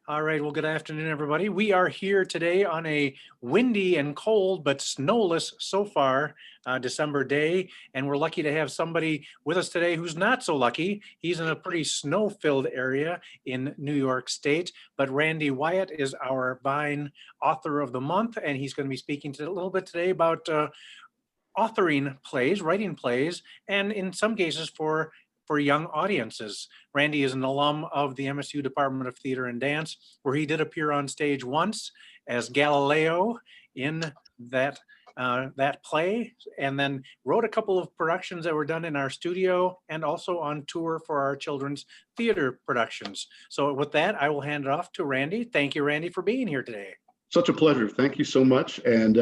All right, well, good afternoon, everybody. We are here today on a windy and cold, but snowless so far December day, and we're lucky to have somebody with us today who's not so lucky. He's in a pretty snow-filled area in New York State, but Randy Wyatt is our Vine Author of the Month, and he's going to be speaking a little bit today about authoring plays, writing plays, and in some cases for young audiences. Randy is an alum of the MSU Department of Theater and Dance, where he did appear on stage once as Galileo in that play, and then wrote a couple of productions that were done in our studio and also on tour for our children's theater productions. So with that, I will hand it off to Randy. Thank you, Randy, for being here today. Such a pleasure. Thank you so much. And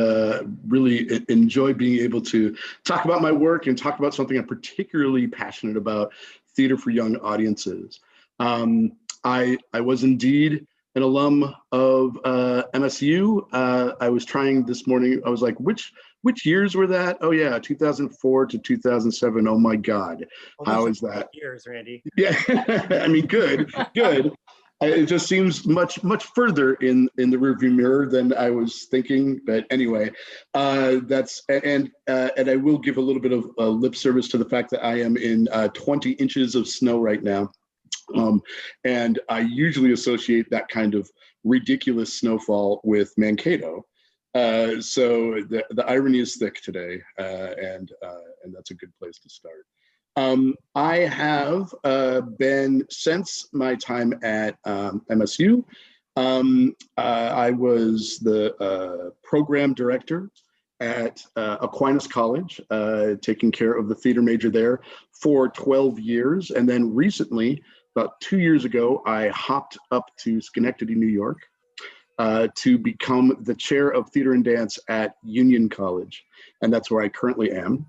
really enjoy being able to talk about my work and talk about something I'm particularly passionate about, theater for young audiences. I was indeed an alum of MSU. I was trying this morning, I was like, which years were that? Oh yeah, 2004 to 2007. Oh my God. Well, how is that? Years, Randy. Yeah, I mean, good. It just seems much further in the rearview mirror than I was thinking. But anyway, that's and I will give a little bit of lip service to the fact that I am in 20 inches of snow right now, and I usually associate that kind of ridiculous snowfall with Mankato. So the irony is thick today, and that's a good place to start. I have been, since my time at MSU, I was the program director at Aquinas College, taking care of the theater major there for 12 years. And then recently, about 2 years ago, I hopped up to Schenectady, New York, to become the chair of theater and dance at Union College. And that's where I currently am.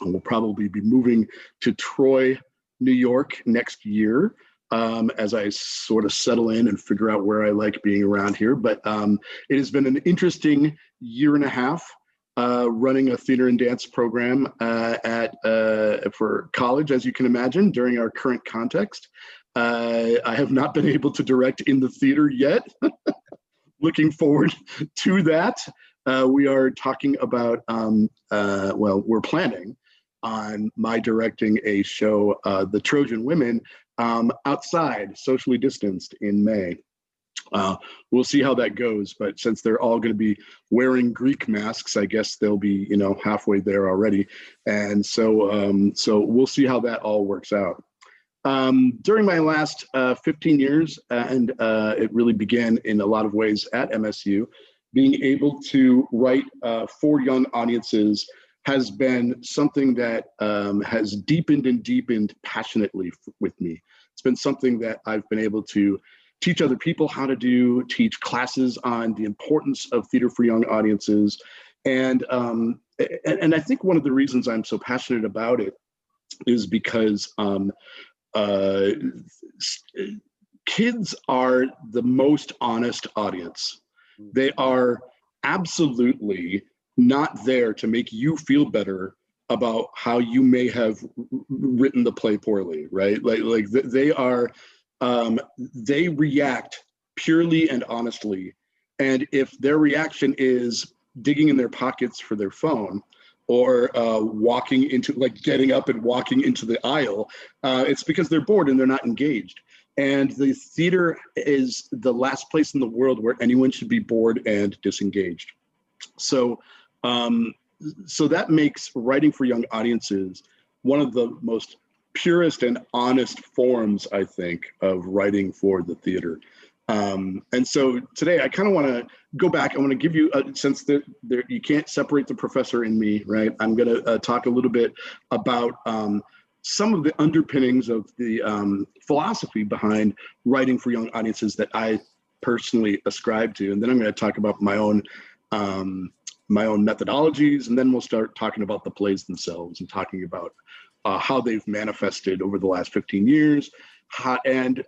And we'll probably be moving to Troy, New York next year, as I sort of settle in and figure out where I like being around here. But it has been an interesting year and a half running a theater and dance program for college, as you can imagine, during our current context. I have not been able to direct in the theater yet. Looking forward to that. We are talking about, well, we're planning on my directing a show, The Trojan Women, outside, socially distanced in May. We'll see how that goes, but since they're all going to be wearing Greek masks, I guess they'll be, halfway there already. And so we'll see how that all works out. During my last 15 years, and it really began in a lot of ways at MSU, being able to write for young audiences has been something that has deepened passionately with me. It's been something that I've been able to teach other people how to do, teach classes on the importance of theater for young audiences. And I think one of the reasons I'm so passionate about it is because kids are the most honest audience. They are absolutely not there to make you feel better about how you may have written the play poorly, right? Like they are, they react purely and honestly. And if their reaction is digging in their pockets for their phone, or walking into, like getting up and walking into the aisle, it's because they're bored and they're not engaged. And the theater is the last place in the world where anyone should be bored and disengaged. So that makes writing for young audiences one of the most purest and honest forms, I think, of writing for the theater. And so today I kind of want to go back. I want to give you, since you can't separate the professor and me, right? I'm going to talk a little bit about some of the underpinnings of the philosophy behind writing for young audiences that I personally ascribe to. And then I'm going to talk about my own methodologies, and then we'll start talking about the plays themselves and talking about how they've manifested over the last 15 years, and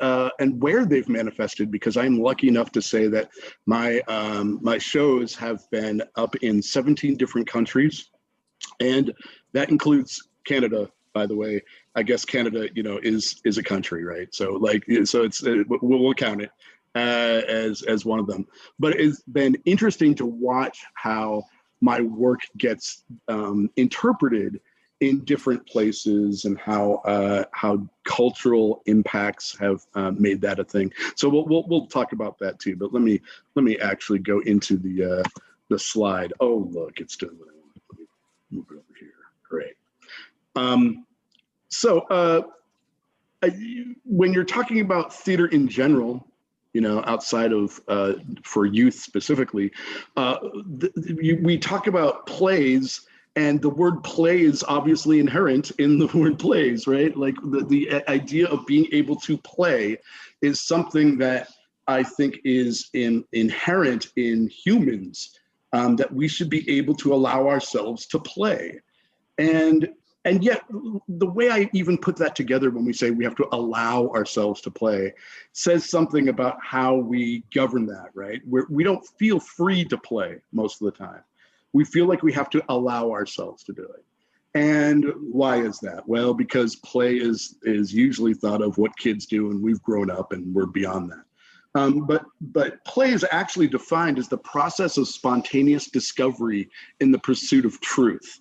where they've manifested, because I'm lucky enough to say that my shows have been up in 17 different countries, and that includes Canada, by the way. I guess Canada, is a country, right? So it's we'll count it. as one of them. But it's been interesting to watch how my work gets interpreted in different places, and how cultural impacts have made that a thing. So we'll talk about that too. But let me actually go into the slide. Oh, look, it's doing what I want. Let me move it over here. Great. When you're talking about theater in general, outside of for youth specifically, we talk about plays, and the word play is obviously inherent in the word plays, right? Like the idea of being able to play is something that I think is inherent in humans, that we should be able to allow ourselves to play. And yet, the way I even put that together when we say we have to allow ourselves to play says something about how we govern that, right? We don't feel free to play most of the time. We feel like we have to allow ourselves to do it. And why is that? Well, because play is usually thought of what kids do, and we've grown up and we're beyond that. But play is actually defined as the process of spontaneous discovery in the pursuit of truth.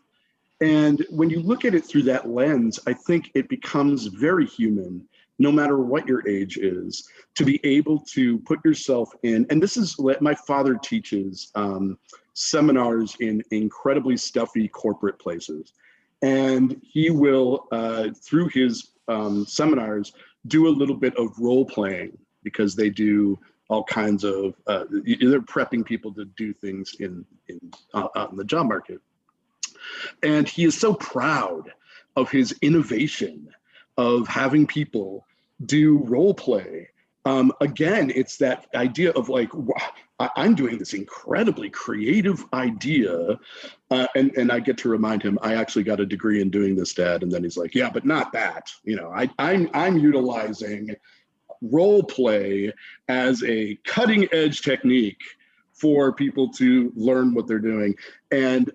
And when you look at it through that lens, I think it becomes very human, no matter what your age is, to be able to put yourself in. And this is what my father teaches seminars in incredibly stuffy corporate places. And he will, through his seminars, do a little bit of role playing, because they do all kinds of, they're prepping people to do things out in the job market. And he is so proud of his innovation of having people do role play. Again, it's that idea of like, I'm doing this incredibly creative idea. And I get to remind him, I actually got a degree in doing this, Dad. And then he's like, yeah, but not that. I'm utilizing role play as a cutting edge technique for people to learn what they're doing. And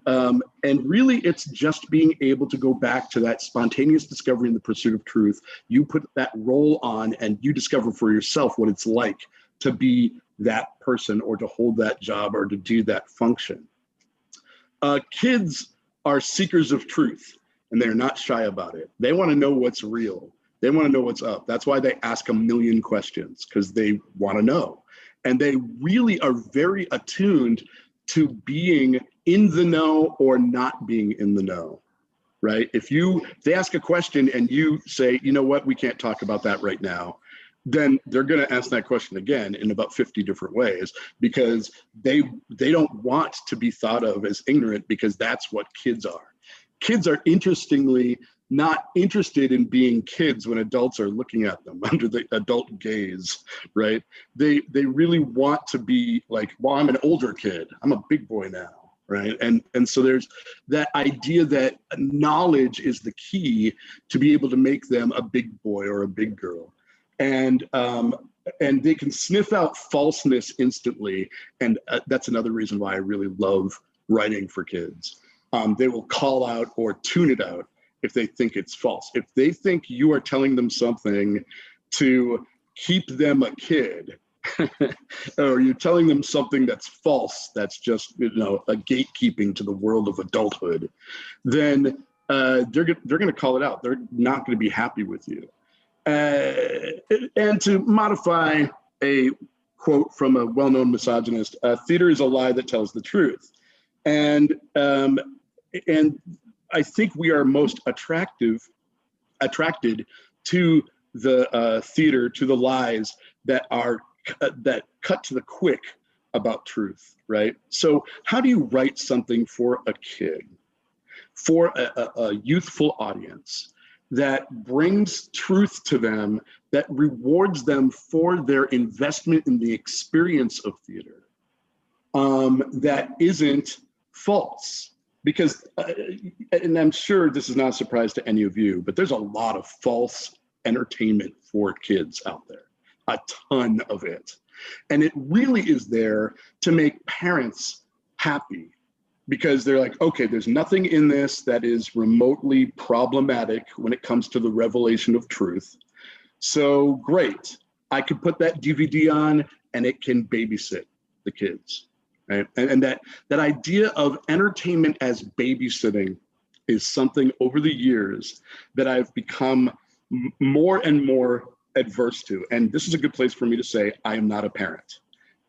really it's just being able to go back to that spontaneous discovery in the pursuit of truth. You put that role on and you discover for yourself what it's like to be that person, or to hold that job, or to do that function. Kids are seekers of truth, and they're not shy about it. They want to know what's real. They want to know what's up. That's why they ask a million questions, because they want to know. And they really are very attuned to being in the know or not being in the know, right? If they ask a question and you say, you know what, we can't talk about that right now, then they're going to ask that question again in about 50 different ways, because they don't want to be thought of as ignorant, because that's what kids are. Kids are interestingly not interested in being kids when adults are looking at them under the adult gaze, right? They really want to be like, well, I'm an older kid, I'm a big boy now, right? And so there's that idea that knowledge is the key to be able to make them a big boy or a big girl. And they can sniff out falseness instantly. And that's another reason why I really love writing for kids. They will call out or tune it out if they think it's false. If they think you are telling them something to keep them a kid, or you're telling them something that's false, that's just, a gatekeeping to the world of adulthood, then they're going to call it out. They're not going to be happy with you. And to modify a quote from a well-known misogynist, theater is a lie that tells the truth. And I think we are most attracted to the theater, to the lies that cut to the quick about truth, right? So how do you write something for a kid, for a youthful audience, that brings truth to them, that rewards them for their investment in the experience of theater, that isn't false? Because, and I'm sure this is not a surprise to any of you, but there's a lot of false entertainment for kids out there, a ton of it. And it really is there to make parents happy, because they're like, okay, there's nothing in this that is remotely problematic when it comes to the revelation of truth. So great. I could put that DVD on and it can babysit the kids, right? And that idea of entertainment as babysitting is something over the years that I've become more and more adverse to. And this is a good place for me to say, I am not a parent.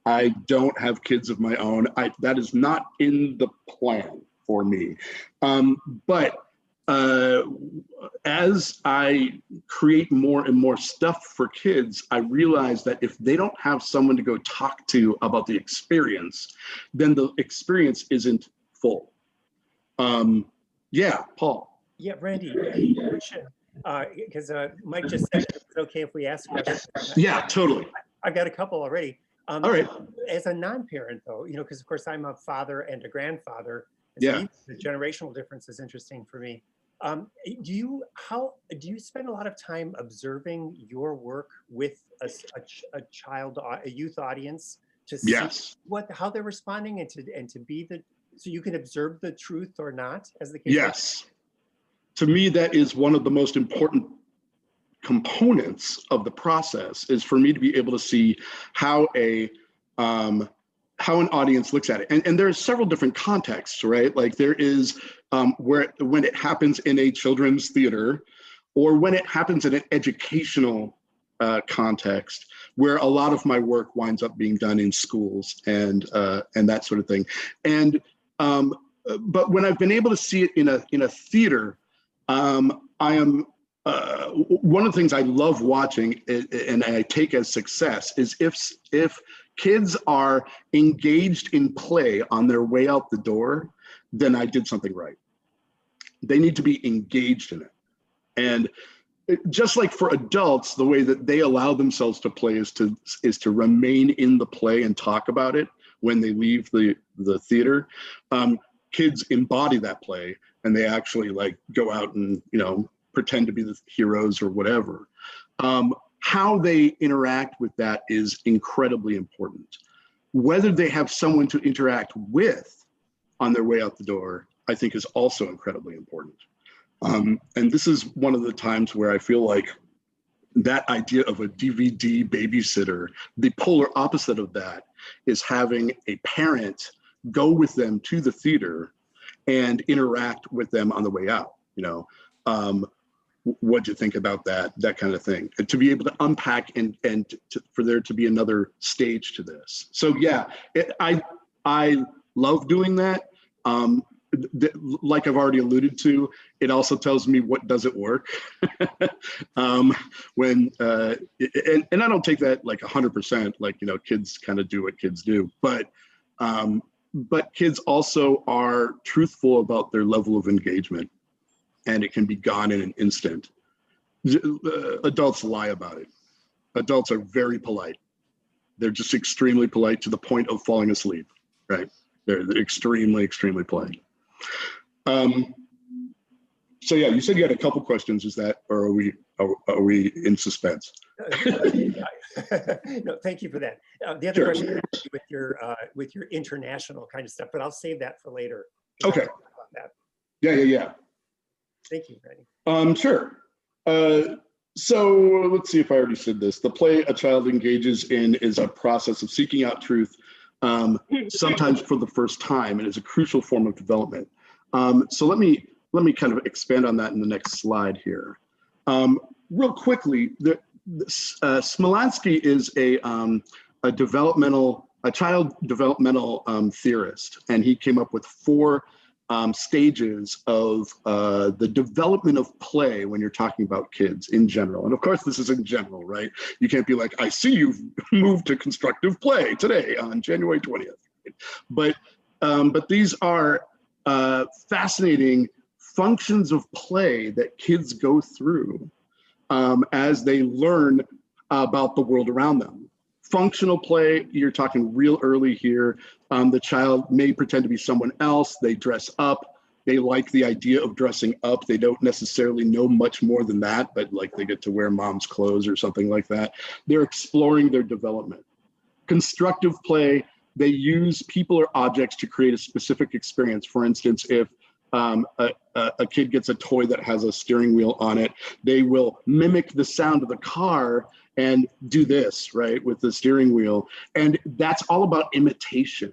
I don't have kids of my own. That is not in the plan for me. But as I create more and more stuff for kids, I realize that if they don't have someone to go talk to about the experience, then the experience isn't full. Yeah, Paul. Yeah, Randy, question. Because Mike just said it's okay if we ask questions. Yeah, totally. I've got a couple already. All right. As a non-parent, though, because of course I'm a father and a grandfather. Yeah. So the generational difference is interesting for me. Do you spend a lot of time observing your work with a child, a youth audience to see how they're responding and to be so you can observe the truth or not, as the case? Yes. To me, that is one of the most important components of the process, is for me to be able to see how an audience looks at it. And there are several different contexts, right? Like there is when it happens in a children's theater, or when it happens in an educational context, where a lot of my work winds up being done in schools and that sort of thing. And but when I've been able to see it in a theater, I am one of the things I love watching and I take as success is if kids are engaged in play on their way out the door, then I did something right. They need to be engaged in it. And just like for adults, the way that they allow themselves to play is to remain in the play and talk about it when they leave the theater. Kids embody that play and they actually like go out and, pretend to be the heroes or whatever. How they interact with that is incredibly important. Whether they have someone to interact with on their way out the door, I think is also incredibly important. And this is one of the times where I feel like that idea of a DVD babysitter, the polar opposite of that is having a parent go with them to the theater and interact with them on the way out. What'd you think about that kind of thing? And to be able to unpack and for there to be another stage to this. So yeah, I love doing that. Like I've already alluded to, it also tells me what doesn't work. And I don't take that like 100%, like, kids kind of do what kids do, but kids also are truthful about their level of engagement, and it can be gone in an instant. Adults lie about it. Adults are very polite. They're just extremely polite to the point of falling asleep, right? They're extremely, extremely polite. So yeah, you said you had a couple questions. Is that, or are we in suspense? No, thank you for that. The other Sure. question has to do with your international kind of stuff, but I'll save that for later. Okay. About that. Yeah. Thank you, Randy. Sure. So let's see if I already said this. The play a child engages in is a process of seeking out truth, sometimes for the first time, and is a crucial form of development. So let me kind of expand on that in the next slide here. Real quickly, Smolansky is a child developmental theorist, and he came up with 4 stages of the development of play when you're talking about kids in general. And of course, this is in general, right? You can't be like, I see you've moved to constructive play today on January 20th. But these are fascinating functions of play that kids go through as they learn about the world around them. Functional play, you're talking real early here. The child may pretend to be someone else. They dress up. They like the idea of dressing up. They don't necessarily know much more than that, but like they get to wear mom's clothes or something like that. They're exploring their development. Constructive play, they use people or objects to create a specific experience. For instance, if a kid gets a toy that has a steering wheel on it, they will mimic the sound of the car and do this, right, with the steering wheel. And that's all about imitation.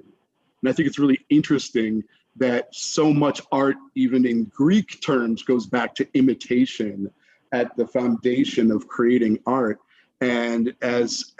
And I think it's really interesting that so much art, even in Greek terms, goes back to imitation at the foundation of creating art. And as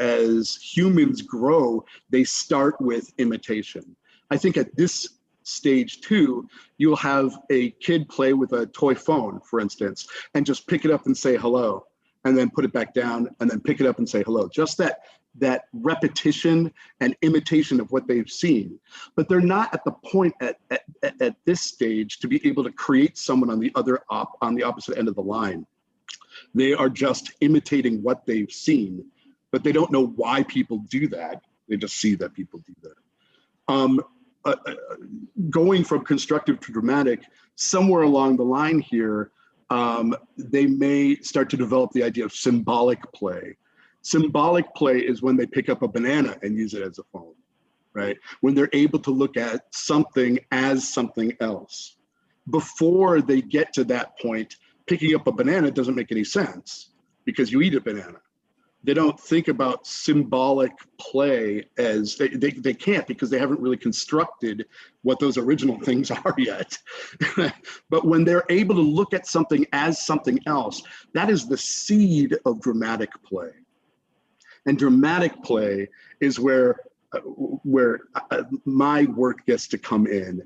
humans grow, they start with imitation. I think at this stage too, you'll have a kid play with a toy phone, for instance, and just pick it up and say hello, and then put it back down, and then pick it up and say hello. Just that repetition and imitation of what they've seen. But they're not at the point at this stage to be able to create someone on the opposite end of the line. They are just imitating what they've seen, but they don't know why people do that. They just see that people do that. Going from constructive to dramatic, somewhere along the line here, they may start to develop the idea of symbolic play. Symbolic play is when they pick up a banana and use it as a phone, right? When they're able to look at something as something else. Before they get to that point, picking up a banana doesn't make any sense because you eat a banana. They don't think about symbolic play as, they can't because they haven't really constructed what those original things are yet. But when they're able to look at something as something else, that is the seed of dramatic play. And dramatic play is where my work gets to come in.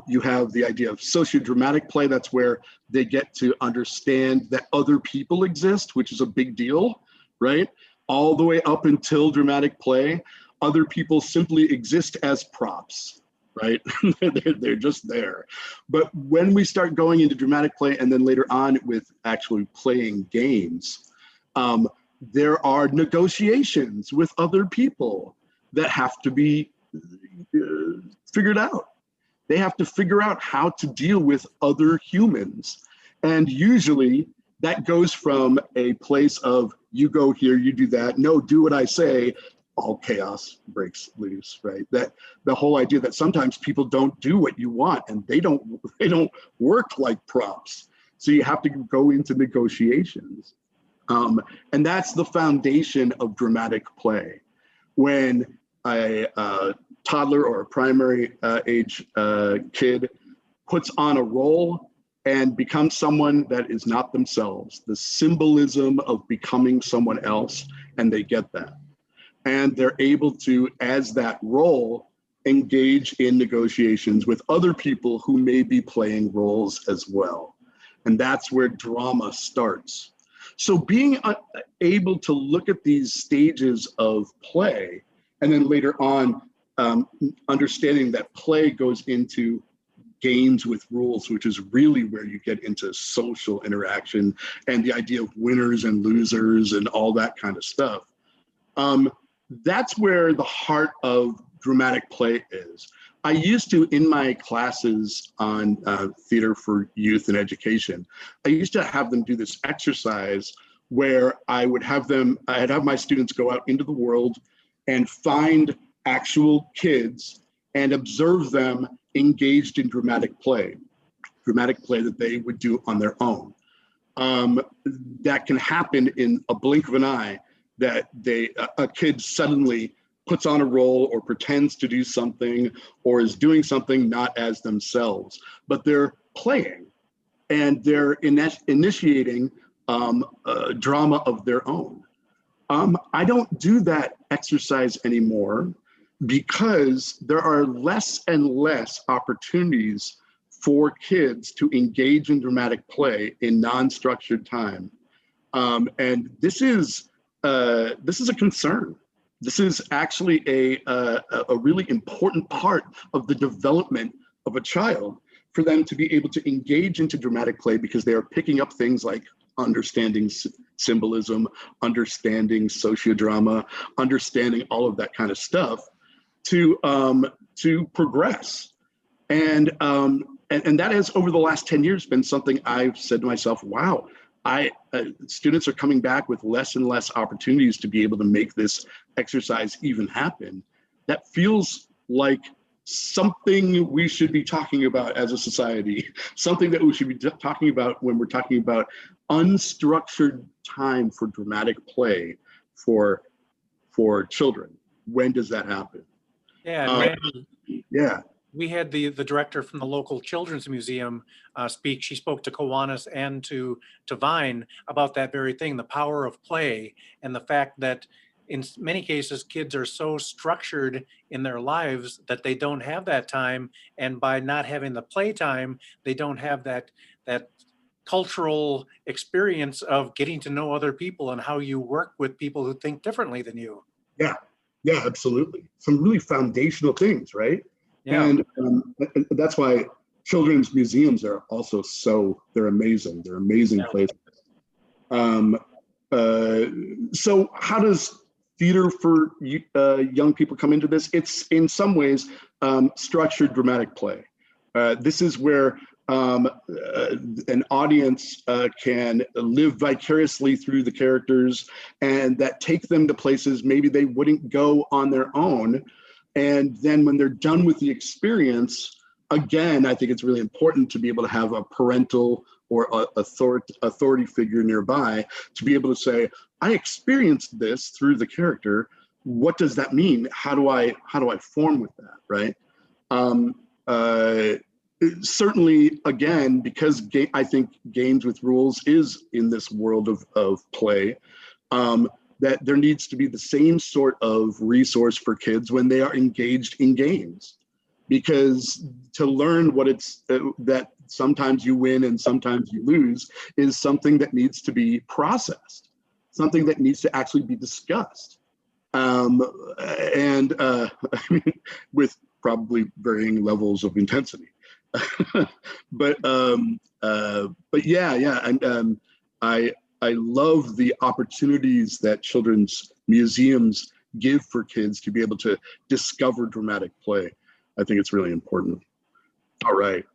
You have the idea of sociodramatic play. That's where they get to understand that other people exist, which is a big deal, right? All the way up until dramatic play, other people simply exist as props, right? They're just there. But when we start going into dramatic play and then later on with actually playing games, there are negotiations with other people that have to be figured out. They have to figure out how to deal with other humans. And usually that goes from a place of you go here, you do that, no, do what I say, all chaos breaks loose, right? That the whole idea that sometimes people don't do what you want and they don't work like props. So you have to go into negotiations. And that's the foundation of dramatic play. When a toddler or a primary age kid puts on a role and becomes someone that is not themselves, the symbolism of becoming someone else, and they get that. And they're able to, as that role, engage in negotiations with other people who may be playing roles as well. And that's where drama starts. So being able to look at these stages of play, and then later on, understanding that play goes into games with rules, which is really where you get into social interaction and the idea of winners and losers and all that kind of stuff. That's where the heart of dramatic play is. I used to, in my classes on theater for youth and education, I used to have them do this exercise where I'd have my students go out into the world and find actual kids and observe them engaged in dramatic play that they would do on their own. That can happen in a blink of an eye, that a kid suddenly puts on a role or pretends to do something or is doing something not as themselves, but they're playing and they're initiating drama of their own. I don't do that exercise anymore because there are less and less opportunities for kids to engage in dramatic play in non-structured time. And this is a concern. This is actually a really important part of the development of a child, for them to be able to engage into dramatic play because they are picking up things like understanding symbolism, understanding sociodrama, understanding all of that kind of stuff to progress. And that has, over the last 10 years, been something I've said to myself, wow, students are coming back with less and less opportunities to be able to make this exercise even happen. That feels like something we should be talking about as a society, something that we should be talking about when we're talking about unstructured time for dramatic play for children. When does that happen? Yeah, and Randy, Yeah. we had the director from the local children's museum speak. She spoke to Kiwanis and to Vine about that very thing, the power of play, and the fact that in many cases kids are so structured in their lives that they don't have that time, and by not having the play time, they don't have that cultural experience of getting to know other people and how you work with people who think differently than you. Yeah, yeah, absolutely. Some really foundational things, right? Yeah. And that's why children's museums are also they're amazing. They're amazing places. So how does theater for young people come into this? It's in some ways structured dramatic play. This is where an audience can live vicariously through the characters, and that take them to places maybe they wouldn't go on their own. And then when they're done with the experience, again, I think it's really important to be able to have a parental or authority figure nearby to be able to say, I experienced this through the character. What does that mean? How do I form with that, right? Certainly, again, because I think games with rules is in this world of play, that there needs to be the same sort of resource for kids when they are engaged in games. Because to learn what it's that sometimes you win and sometimes you lose is something that needs to be processed, something that needs to actually be discussed, and with probably varying levels of intensity. but yeah, and I love the opportunities that children's museums give for kids to be able to discover dramatic play. I think it's really important. All right.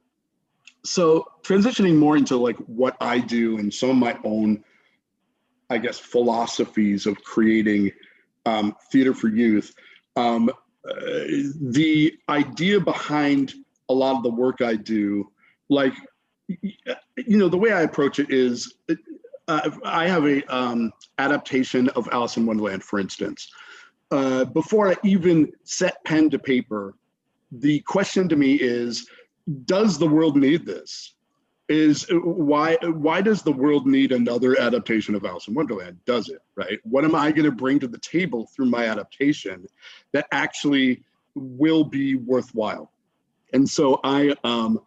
So transitioning more into like what I do and some of my own, I guess, philosophies of creating theater for youth. The idea behind a lot of the work I do, like, the way I approach it is, I have a adaptation of Alice in Wonderland, for instance. Before I even set pen to paper, the question to me is, does the world need this? Why does the world need another adaptation of Alice in Wonderland? Does it, right? What am I going to bring to the table through my adaptation that actually will be worthwhile? And so and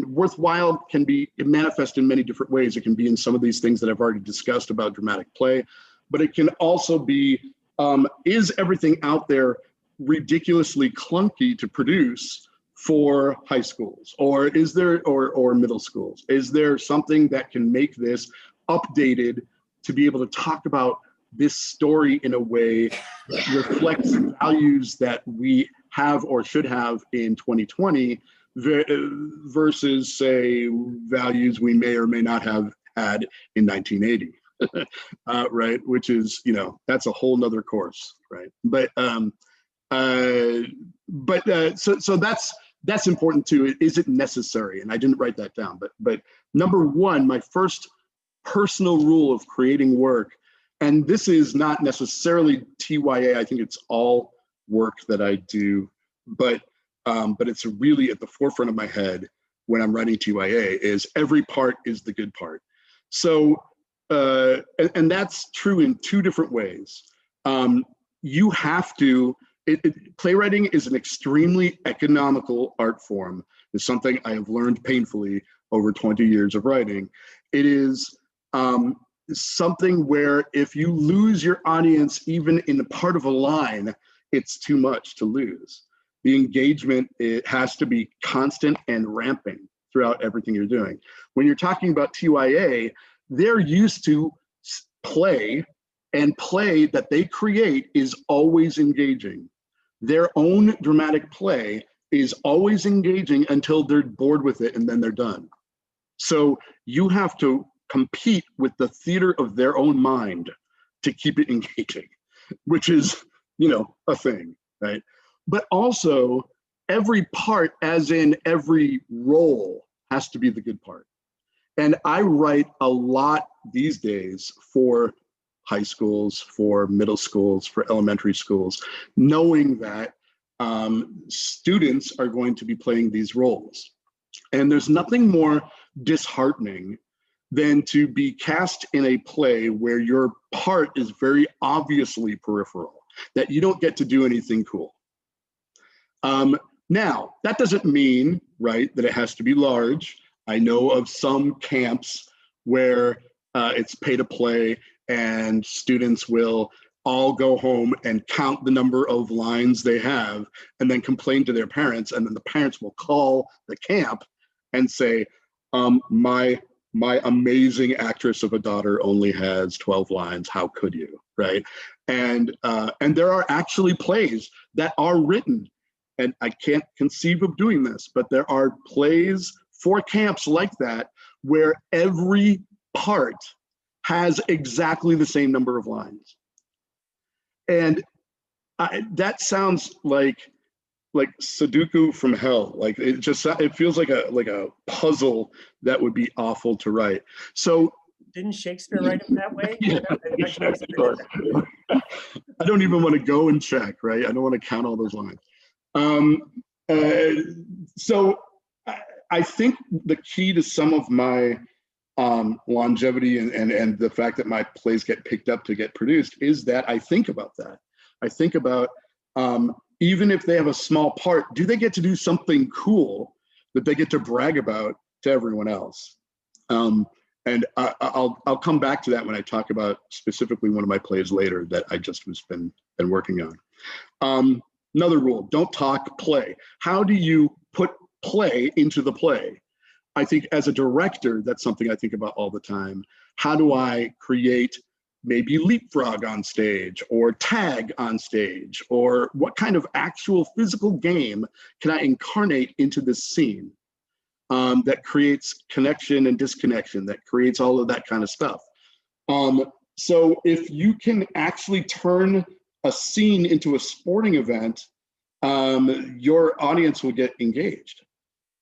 worthwhile can be manifest in many different ways. It can be in some of these things that I've already discussed about dramatic play, but it can also be, is everything out there ridiculously clunky to produce for high schools, or is there, or middle schools? Is there something that can make this updated to be able to talk about this story in a way that reflects values that we have or should have in 2020 versus, say, values we may or may not have had in 1980, right? Which is, that's a whole nother course, right? So that's important too. Is it necessary? And I didn't write that down, but number one, my first personal rule of creating work, and this is not necessarily TYA, I think it's all work that I do, but it's really at the forefront of my head when I'm writing TYA, is every part is the good part. So, and that's true in two different ways. You have to, playwriting is an extremely economical art form. It's something I have learned painfully over 20 years of writing. It is something where if you lose your audience even in a part of a line, it's too much to lose. The engagement, it has to be constant and ramping throughout everything you're doing. When you're talking about TYA, they're used to play, and play that they create is always engaging. Their own dramatic play is always engaging until they're bored with it and then they're done. So you have to compete with the theater of their own mind to keep it engaging, which is, a thing, right? But also every part, as in every role, has to be the good part. And I write a lot these days for high schools, for middle schools, for elementary schools, knowing that students are going to be playing these roles. And there's nothing more disheartening than to be cast in a play where your part is very obviously peripheral, that you don't get to do anything cool. Now, that doesn't mean, right, that it has to be large. I know of some camps where it's pay to play and students will all go home and count the number of lines they have and then complain to their parents, and then the parents will call the camp and say, my amazing actress of a daughter only has 12 lines, how could you, right? And there are actually plays that are written, and I can't conceive of doing this, but there are plays for camps like that where every part has exactly the same number of lines. And that sounds like Sudoku from hell. Like it feels like a puzzle that would be awful to write. So didn't Shakespeare write it that way? Yeah, I don't even want to go and check, right? I don't want to count all those lines. So I think the key to some of my longevity and the fact that my plays get picked up to get produced is that I think about that. I think about even if they have a small part, do they get to do something cool that they get to brag about to everyone else? And I'll come back to that when I talk about specifically one of my plays later that I just been working on. Another rule: don't talk, play. How do you put play into the play? I think as a director, that's something I think about all the time. How do I create maybe leapfrog on stage or tag on stage, or what kind of actual physical game can I incarnate into this scene that creates connection and disconnection, that creates all of that kind of stuff. So if you can actually turn a scene into a sporting event, your audience will get engaged.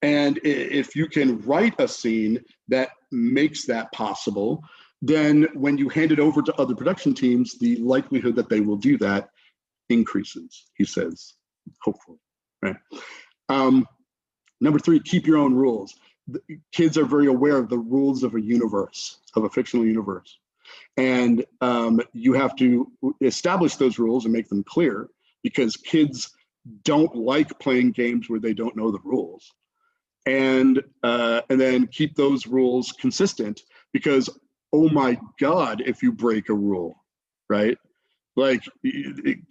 And if you can write a scene that makes that possible, then when you hand it over to other production teams, the likelihood that they will do that increases, he says, hopefully, right? Number 3, keep your own rules. The kids are very aware of the rules of a universe, of a fictional universe. And you have to establish those rules and make them clear, because kids don't like playing games where they don't know the rules. And then keep those rules consistent, because, oh my God, if you break a rule, right? Like,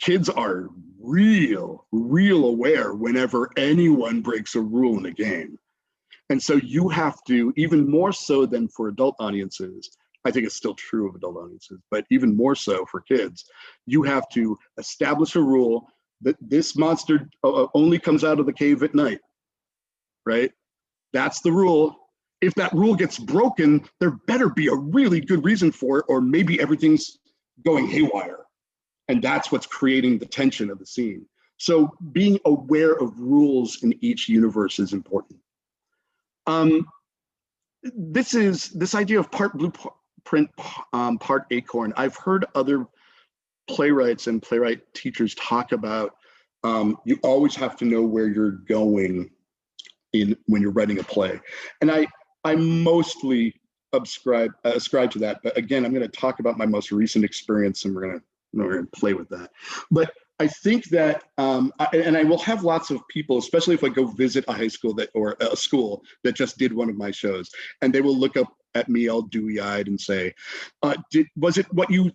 kids are real aware whenever anyone breaks a rule in a game. And so you have to, even more so than for adult audiences, I think it's still true of adult audiences, but even more so for kids, you have to establish a rule that this monster only comes out of the cave at night, right? That's the rule. If that rule gets broken, there better be a really good reason for it, or maybe everything's going haywire. And that's what's creating the tension of the scene. So being aware of rules in each universe is important. This idea of part blueprint, part acorn. I've heard other playwrights and playwright teachers talk about you always have to know where you're going when you're writing a play. And I mostly ascribe to that. But again, I'm going to talk about my most recent experience, and we're going to play with that. But I think that, and I will have lots of people, especially if I go visit a high school or a school that just did one of my shows, and they will look up at me all dewy-eyed and say, was it what you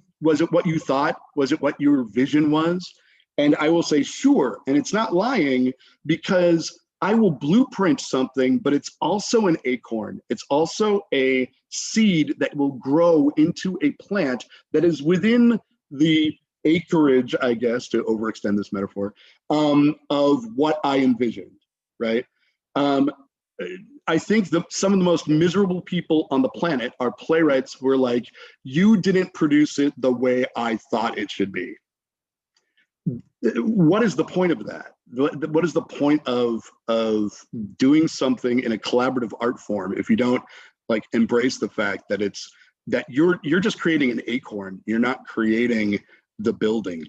thought? Was it what your vision was? And I will say, sure. And it's not lying, because I will blueprint something, but it's also an acorn. It's also a seed that will grow into a plant that is within the acreage, I guess, to overextend this metaphor, of what I envisioned, right? I think some of the most miserable people on the planet are playwrights who are like, you didn't produce it the way I thought it should be. What is the point of that? What is the point of doing something in a collaborative art form if you don't like embrace the fact that it's that you're just creating an acorn. You're not creating the building.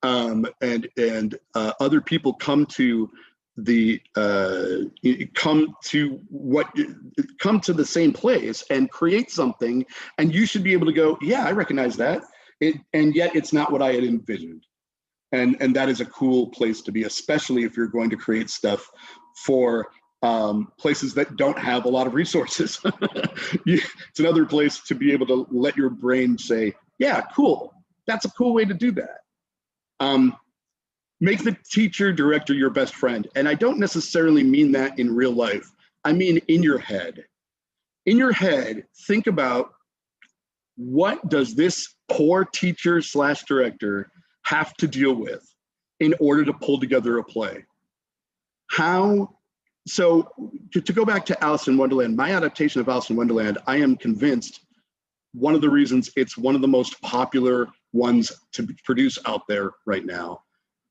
And other people come to the come to the same place and create something, and you should be able to go, yeah, I recognize that. And yet it's not what I had envisioned. And that is a cool place to be, especially if you're going to create stuff for places that don't have a lot of resources. It's another place to be able to let your brain say, yeah, cool. That's a cool way to do that. Make the teacher director your best friend. And I don't necessarily mean that in real life. I mean in your head. In your head, think about, what does this poor teacher / director have to deal with in order to pull together a play? So to go back to Alice in Wonderland, my adaptation of Alice in Wonderland, I am convinced one of the reasons it's one of the most popular ones to produce out there right now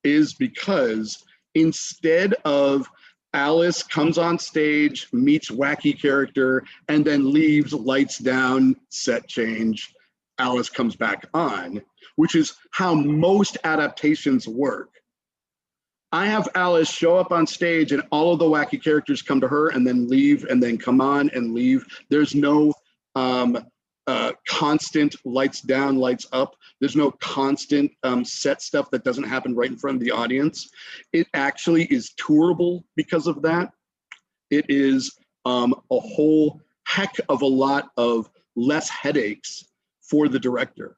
is because instead of Alice comes on stage, meets wacky character, and then leaves, lights down, set change, Alice comes back on, which is how most adaptations work. I have Alice show up on stage and all of the wacky characters come to her and then leave and then come on and leave. There's no constant lights down, lights up. There's no constant set stuff that doesn't happen right in front of the audience. It actually is tourable because of that. It is a whole heck of a lot of less headaches for the director.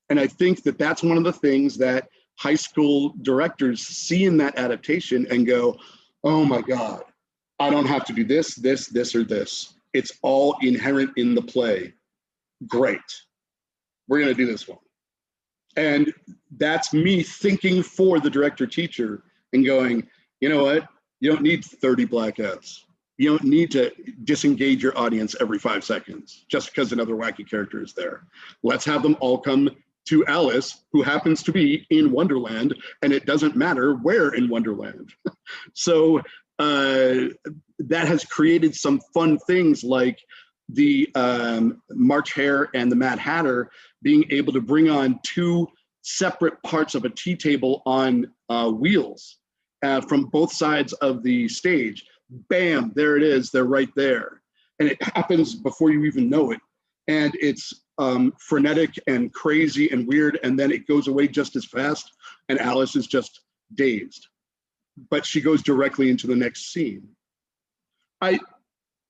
And I think that that's one of the things that high school directors see in that adaptation and go, oh my God, I don't have to do this, this, this, or this. It's all inherent in the play. Great. We're going to do this one. And that's me thinking for the director teacher and going, you know what? You don't need 30 blackouts. You don't need to disengage your audience every 5 seconds just because another wacky character is there. Let's have them all come to Alice, who happens to be in Wonderland, and it doesn't matter where in Wonderland. So that has created some fun things like the March Hare and the Mad Hatter being able to bring on 2 separate parts of a tea table on wheels from both sides of the stage. Bam, there it is, they're right there. And it happens before you even know it. And it's frenetic and crazy and weird, and then it goes away just as fast, and Alice is just dazed. But she goes directly into the next scene.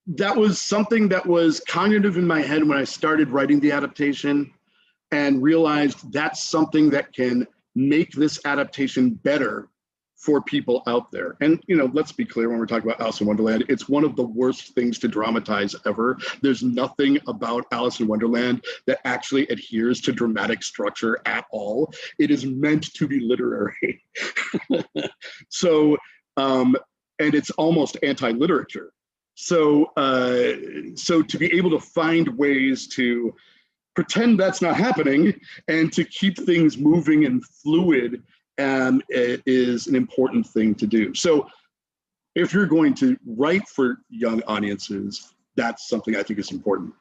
That was something that was cognitive in my head when I started writing the adaptation, and realized that's something that can make this adaptation better for people out there. And, you know, let's be clear, when we're talking about Alice in Wonderland, it's one of the worst things to dramatize ever. There's nothing about Alice in Wonderland that actually adheres to dramatic structure at all. It is meant to be literary. So, and it's almost anti-literature. So to be able to find ways to pretend that's not happening and to keep things moving and fluid it is an important thing to do. So if you're going to write for young audiences, that's something I think is important.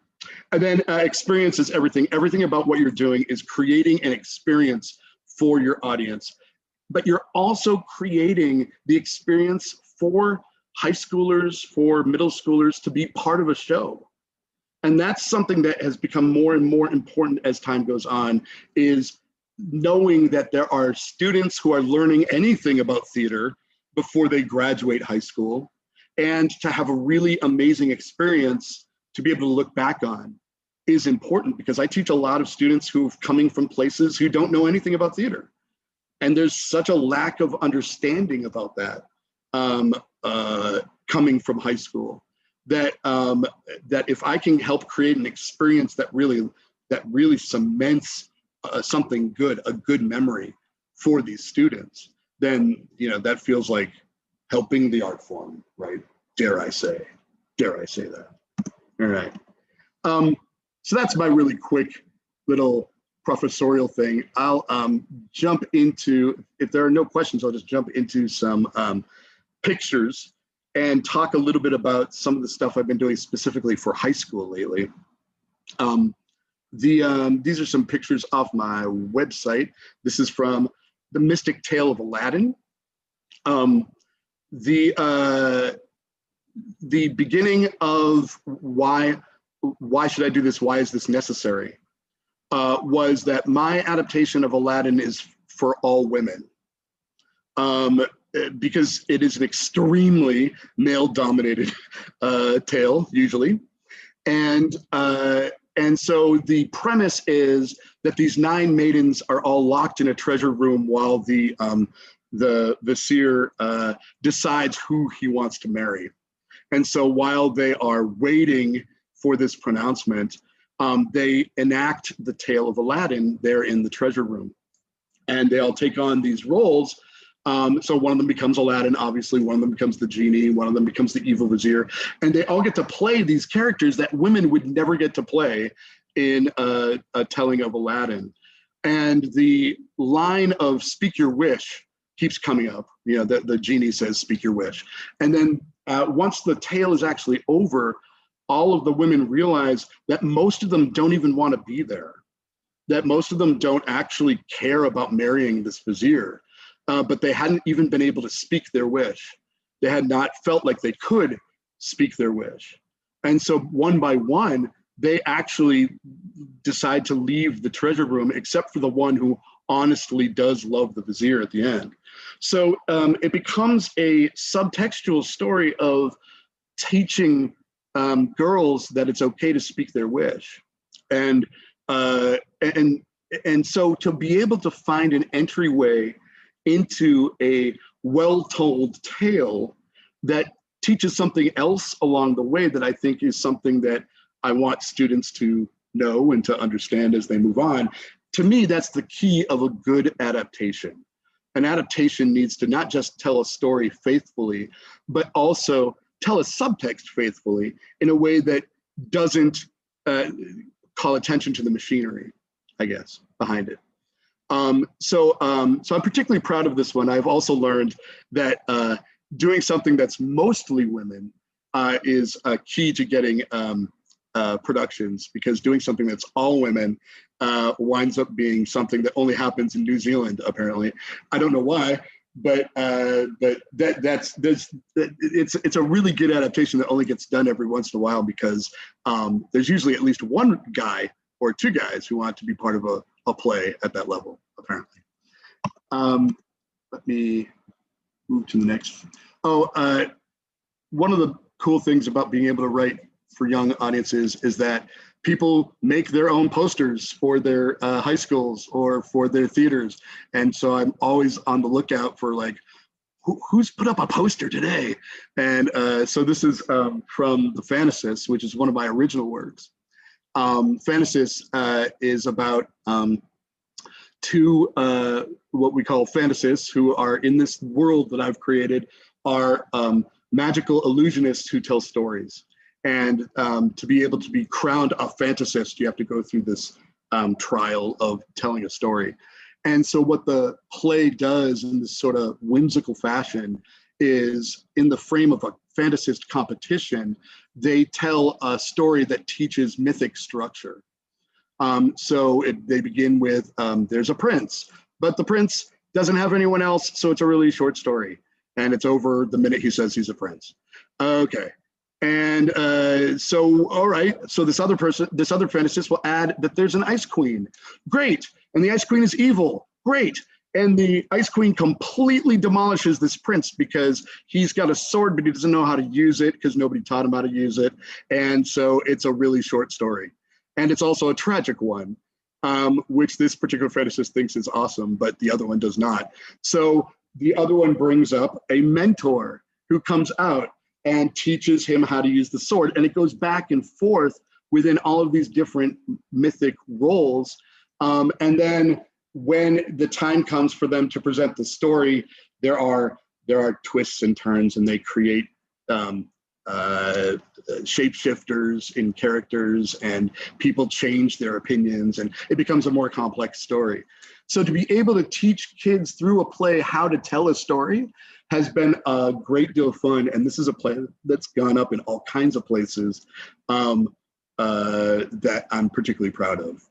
And then experience is everything. Everything about what you're doing is creating an experience for your audience, but you're also creating the experience for high schoolers, for middle schoolers to be part of a show. And that's something that has become more and more important as time goes on, is knowing that there are students who are learning anything about theater before they graduate high school, and to have a really amazing experience to be able to look back on is important, because I teach a lot of students who've coming from places who don't know anything about theater. And there's such a lack of understanding about that coming from high school, that that if I can help create an experience that really cements something good, a good memory for these students, then, you know, that feels like helping the art form, right? Dare I say that. All right. So that's my really quick little professorial thing. I'll jump into, if there are no questions, I'll just jump into some pictures and talk a little bit about some of the stuff I've been doing specifically for high school lately. These are some pictures off my website. This is from The Mystic Tale of Aladdin. The beginning of why should I do this? Why is this necessary? Was that my adaptation of Aladdin is for all women, because it is an extremely male-dominated tale usually, and so the premise is that these 9 maidens are all locked in a treasure room while the vizier decides who he wants to marry. And so while they are waiting for this pronouncement, they enact the tale of Aladdin there in the treasure room. And they all take on these roles. So one of them becomes Aladdin, obviously, one of them becomes the genie, one of them becomes the evil vizier. And they all get to play these characters that women would never get to play in a telling of Aladdin. And the line of "speak your wish" keeps coming up. You know, the genie says, "Speak your wish." And then once the tale is actually over, all of the women realize that most of them don't even want to be there, that most of them don't actually care about marrying this vizier, but they hadn't even been able to speak their wish. They had not felt like they could speak their wish. And so one by one, they actually decide to leave the treasure room, except for the one who honestly does love the vizier at the end. So it becomes a subtextual story of teaching girls that it's okay to speak their wish. And so to be able to find an entryway into a well-told tale that teaches something else along the way, that I think is something that I want students to know and to understand as they move on. To me, that's the key of a good adaptation. An adaptation needs to not just tell a story faithfully, but also tell a subtext faithfully in a way that doesn't call attention to the machinery, I guess, behind it. So I'm particularly proud of this one. I've also learned that doing something that's mostly women is key to getting productions, because doing something that's all women winds up being something that only happens in New Zealand, apparently. I don't know why, but it's a really good adaptation that only gets done every once in a while, because there's usually at least one guy or 2 guys who want to be part of a play at that level, apparently. Let me move to the next. One of the cool things about being able to write for young audiences is that people make their own posters for their high schools or for their theaters. And so I'm always on the lookout for, like, who's put up a poster today? And so this is from The Fantasists, which is one of my original works. Fantasists is about 2 what we call fantasists, who are in this world that I've created, are magical illusionists who tell stories. And to be able to be crowned a fantasist, you have to go through this trial of telling a story. And so what the play does in this sort of whimsical fashion is, in the frame of a fantasist competition, they tell a story that teaches mythic structure. They begin with, there's a prince, but the prince doesn't have anyone else, so it's a really short story. And it's over the minute he says he's a prince. Okay. And all right, so this other fantasist will add that there's an ice queen. Great. And the ice queen is evil. Great. And the ice queen completely demolishes this prince because he's got a sword, but he doesn't know how to use it because nobody taught him how to use it. And so it's a really short story. And it's also a tragic one, which this particular fantasist thinks is awesome, but the other one does not. So the other one brings up a mentor who comes out and teaches him how to use the sword. And it goes back and forth within all of these different mythic roles. And then when the time comes for them to present the story, there are twists and turns, and they create shapeshifters in characters, and people change their opinions, and it becomes a more complex story. So to be able to teach kids through a play how to tell a story has been a great deal of fun. And this is a play that's gone up in all kinds of places. that I'm particularly proud of.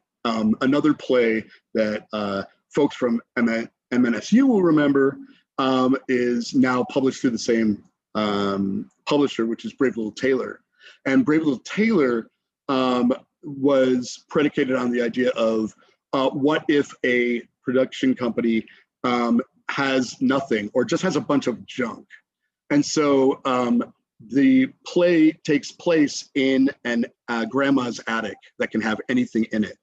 Another play that folks from MNSU will remember is now published through the same publisher, which is Brave Little Tailor. And Brave Little Tailor was predicated on the idea of what if a production company has nothing or just has a bunch of junk. And so the play takes place in an grandma's attic that can have anything in it.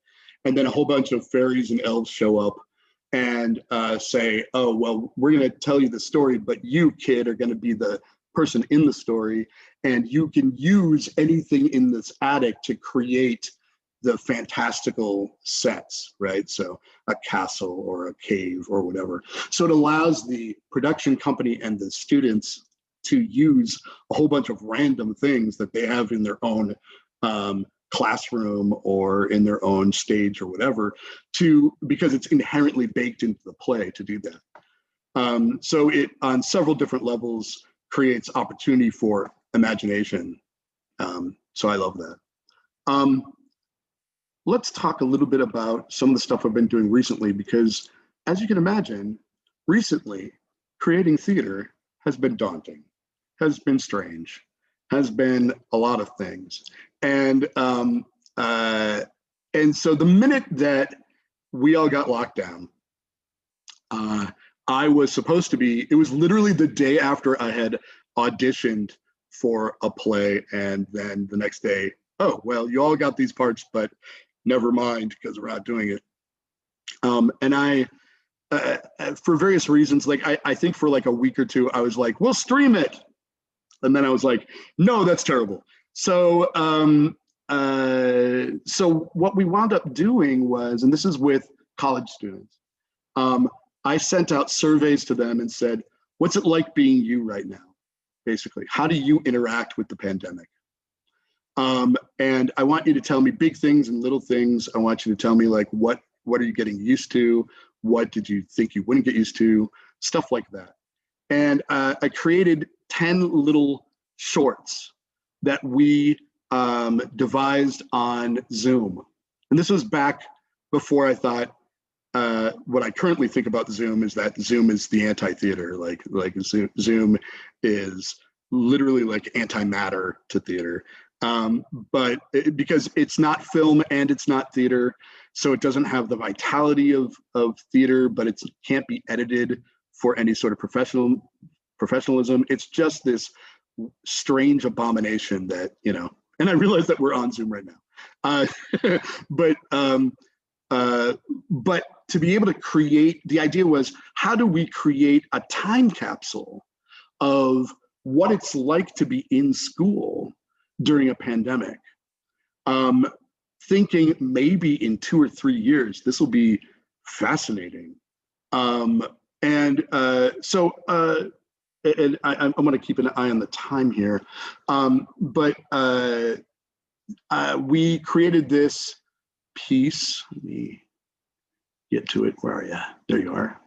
And then a whole bunch of fairies and elves show up and say, oh, well, we're going to tell you the story, but you, kid, are going to be the person in the story. And you can use anything in this attic to create the fantastical sets, right? So a castle or a cave or whatever. So it allows the production company and the students to use a whole bunch of random things that they have in their own classroom or in their own stage or whatever, because it's inherently baked into the play to do that. So it, on several different levels, creates opportunity for imagination. So I love that. Let's talk a little bit about some of the stuff I've been doing recently, because as you can imagine, recently, creating theater has been daunting, has been strange, has been a lot of things. And so the minute that we all got locked down, I was supposed to be, it was literally the day after I had auditioned for a play, and then the next day, oh, well, you all got these parts, but never mind, because we're not doing it. And I, for various reasons, like I think for like a week or two, I was like, we'll stream it. And then I was like, no, that's terrible. So, so what we wound up doing was, and this is with college students, I sent out surveys to them and said, what's it like being you right now? Basically, how do you interact with the pandemic? And I want you to tell me big things and little things. I want you to tell me like, what are you getting used to? What did you think you wouldn't get used to? Stuff like that. And I created 10 little shorts that we devised on Zoom. And this was back before I thought, what I currently think about Zoom is that Zoom is the anti-theater. Like Zoom is literally like antimatter to theater. But because it's not film and it's not theater, so it doesn't have the vitality of theater, but it can't be edited for any sort of professionalism. It's just this strange abomination that, you know, and I realize that we're on Zoom right now. But to be able to create, the idea was, how do we create a time capsule of what it's like to be in school during a pandemic? Thinking maybe in 2 or 3 years, this will be fascinating. And I'm going to keep an eye on the time here. But we created this piece. Let me get to it. Where are you? There you are.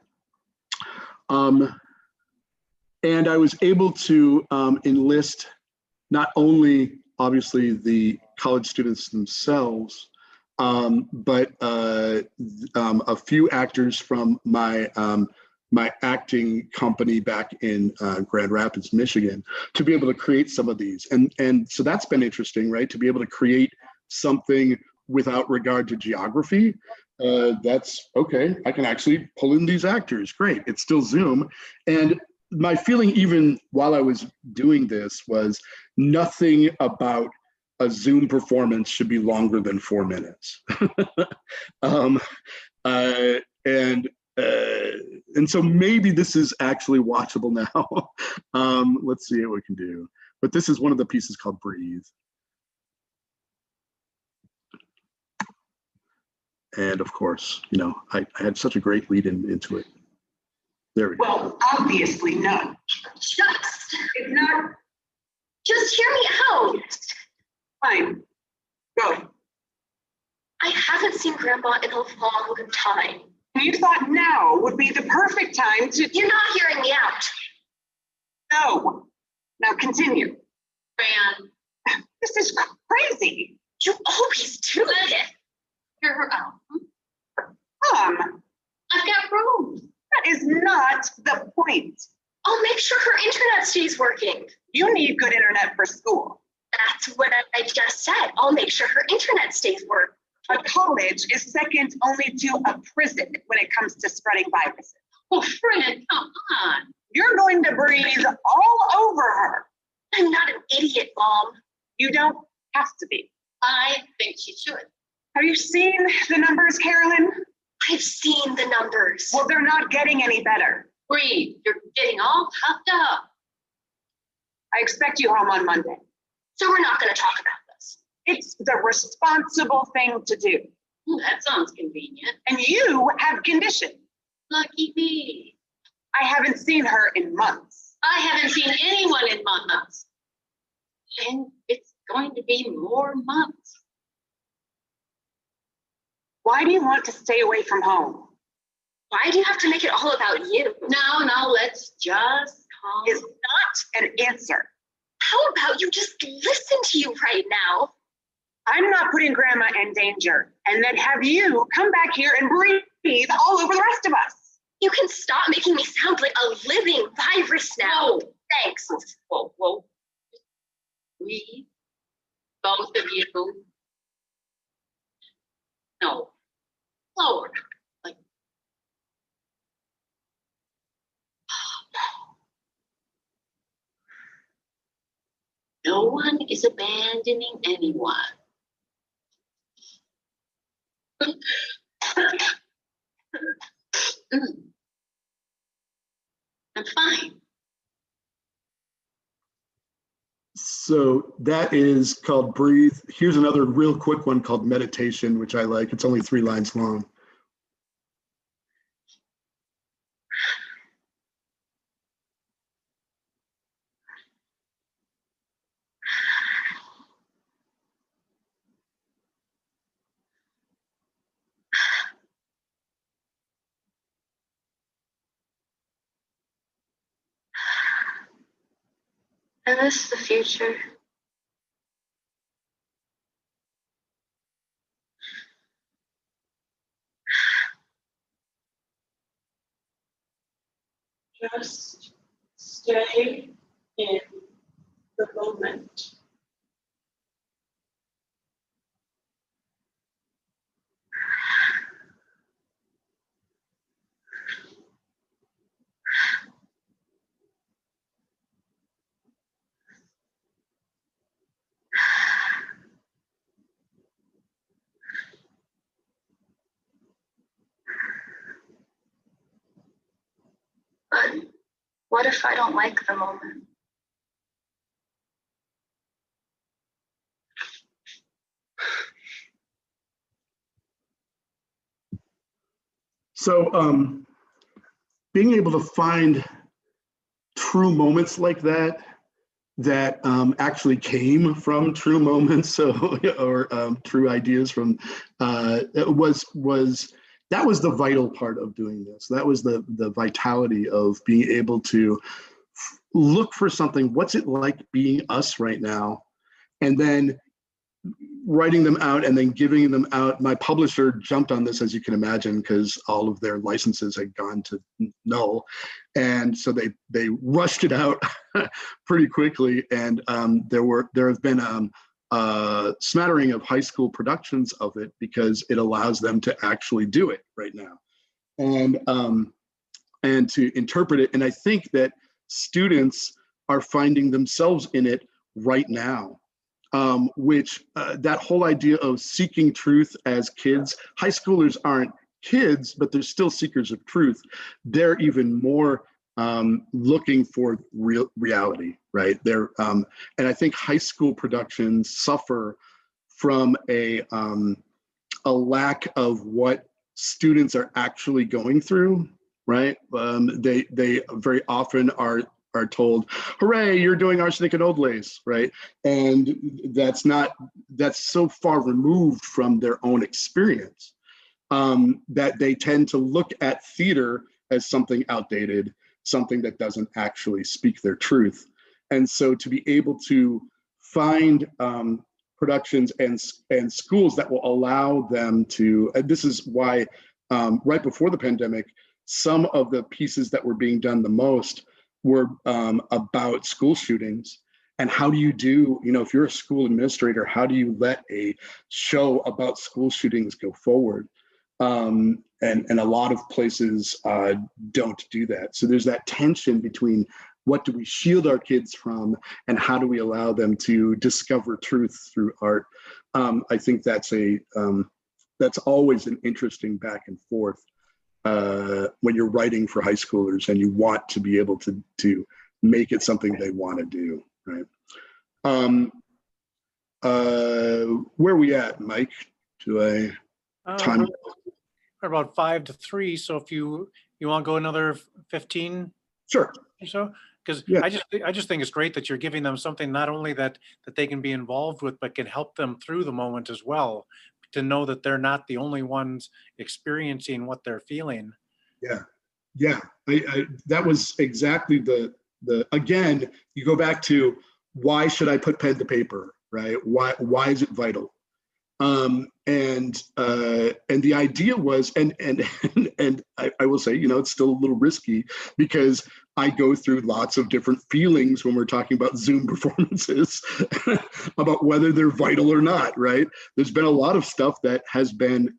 And I was able to enlist not only obviously the college students themselves, but a few actors from my my acting company back in Grand Rapids, Michigan, to be able to create some of these. And so that's been interesting, right? To be able to create something without regard to geography. That's okay. I can actually pull in these actors. Great. It's still Zoom. And my feeling, even while I was doing this, was nothing about a Zoom performance should be longer than 4 minutes. And so maybe this is actually watchable now. Let's see what we can do. But this is one of the pieces called Breathe. And of course, you know, I had such a great lead into it. There we go. Well, obviously not. Just, if not, just hear me out. Fine, go. I haven't seen Grandpa in a long time. You thought now would be the perfect time to... You're not hearing me out. No. Now continue. Fran. This is crazy. You always do it. Hear her out. I've got room. That is not the point. I'll make sure her internet stays working. You need good internet for school. That's what I just said. I'll make sure her internet stays working. A college is second only to a prison when it comes to spreading viruses. Oh, Fred, come on. You're going to breathe all over her. I'm not an idiot, Mom. You don't have to be. I think she should. Have you seen the numbers, Carolyn? I've seen the numbers. Well, they're not getting any better. Breathe. You're getting all puffed up. I expect you home on Monday. So we're not going to talk about this. It's the responsible thing to do. That sounds convenient. And you have conditioned. Lucky me. I haven't seen her in months. I haven't seen anyone in months. And it's going to be more months. Why do you want to stay away from home? Why do you have to make it all about you? No, let's just calm. Is not an answer. How about you just listen to you right now? I'm not putting Grandma in danger and then have you come back here and breathe all over the rest of us. You can stop making me sound like a living virus now. Whoa. Thanks. Whoa. We, both of you. No. Lower. Like. No one is abandoning anyone. I'm fine. So that is called Breathe. Here's another real quick one called Meditation, which I like. It's only 3 lines long. I miss the future. Just stay in the moment. But what if I don't like the moment? So being able to find true moments like that actually came from true moments, or true ideas from that was the vital part of doing this. That was the vitality of being able to look for something. What's it like being us right now? And then writing them out and then giving them out. My publisher jumped on this, as you can imagine, because all of their licenses had gone to null. And so they rushed it out pretty quickly. And there have been a smattering of high school productions of it because it allows them to actually do it right now. And to interpret it. And I think that students are finding themselves in it right now. Which that whole idea of seeking truth as kids, high schoolers aren't kids, but they're still seekers of truth. They're even more looking for reality, right? And I think high school productions suffer from a lack of what students are actually going through, right? They very often are told, hooray, you're doing arsenic and old lace, right? And that's so far removed from their own experience that they tend to look at theater as something outdated, something that doesn't actually speak their truth. And so to be able to find productions and schools that will allow them to, and this is why right before the pandemic, some of the pieces that were being done the most were about school shootings. And how do you do, if you're a school administrator, how do you let a show about school shootings go forward? And a lot of places don't do that. So there's that tension between what do we shield our kids from and how do we allow them to discover truth through art? I think that's always an interesting back and forth when you're writing for high schoolers and you want to be able to make it something they want to do, right? Where are we at, Mike? Time? We're about 5 to 3. So if you want to go another 15 Sure. or so, because Yeah. I just think it's great that you're giving them something not only that they can be involved with, but can help them through the moment as well, to know that they're not the only ones experiencing what they're feeling. Yeah. That was exactly the again, you go back to why should I put pen to paper, right? Why is it vital? And the idea was, and I will say, it's still a little risky because I go through lots of different feelings when we're talking about Zoom performances about whether they're vital or not, right? There's been a lot of stuff that has been,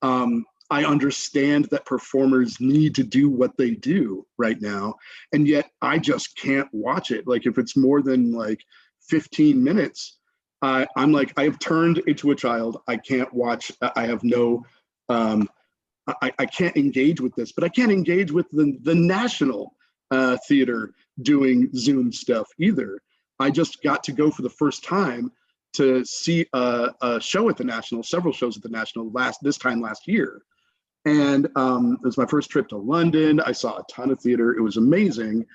I understand that performers need to do what they do right now, and yet I just can't watch it. Like if it's more than like 15 minutes, I'm like, I have turned into a child. I can't watch. I have no, I can't engage with this, but I can't engage with the National Theater doing Zoom stuff either. I just got to go for the first time to see a show at the National, several shows at the National this time last year. And it was my first trip to London. I saw a ton of theater. It was amazing.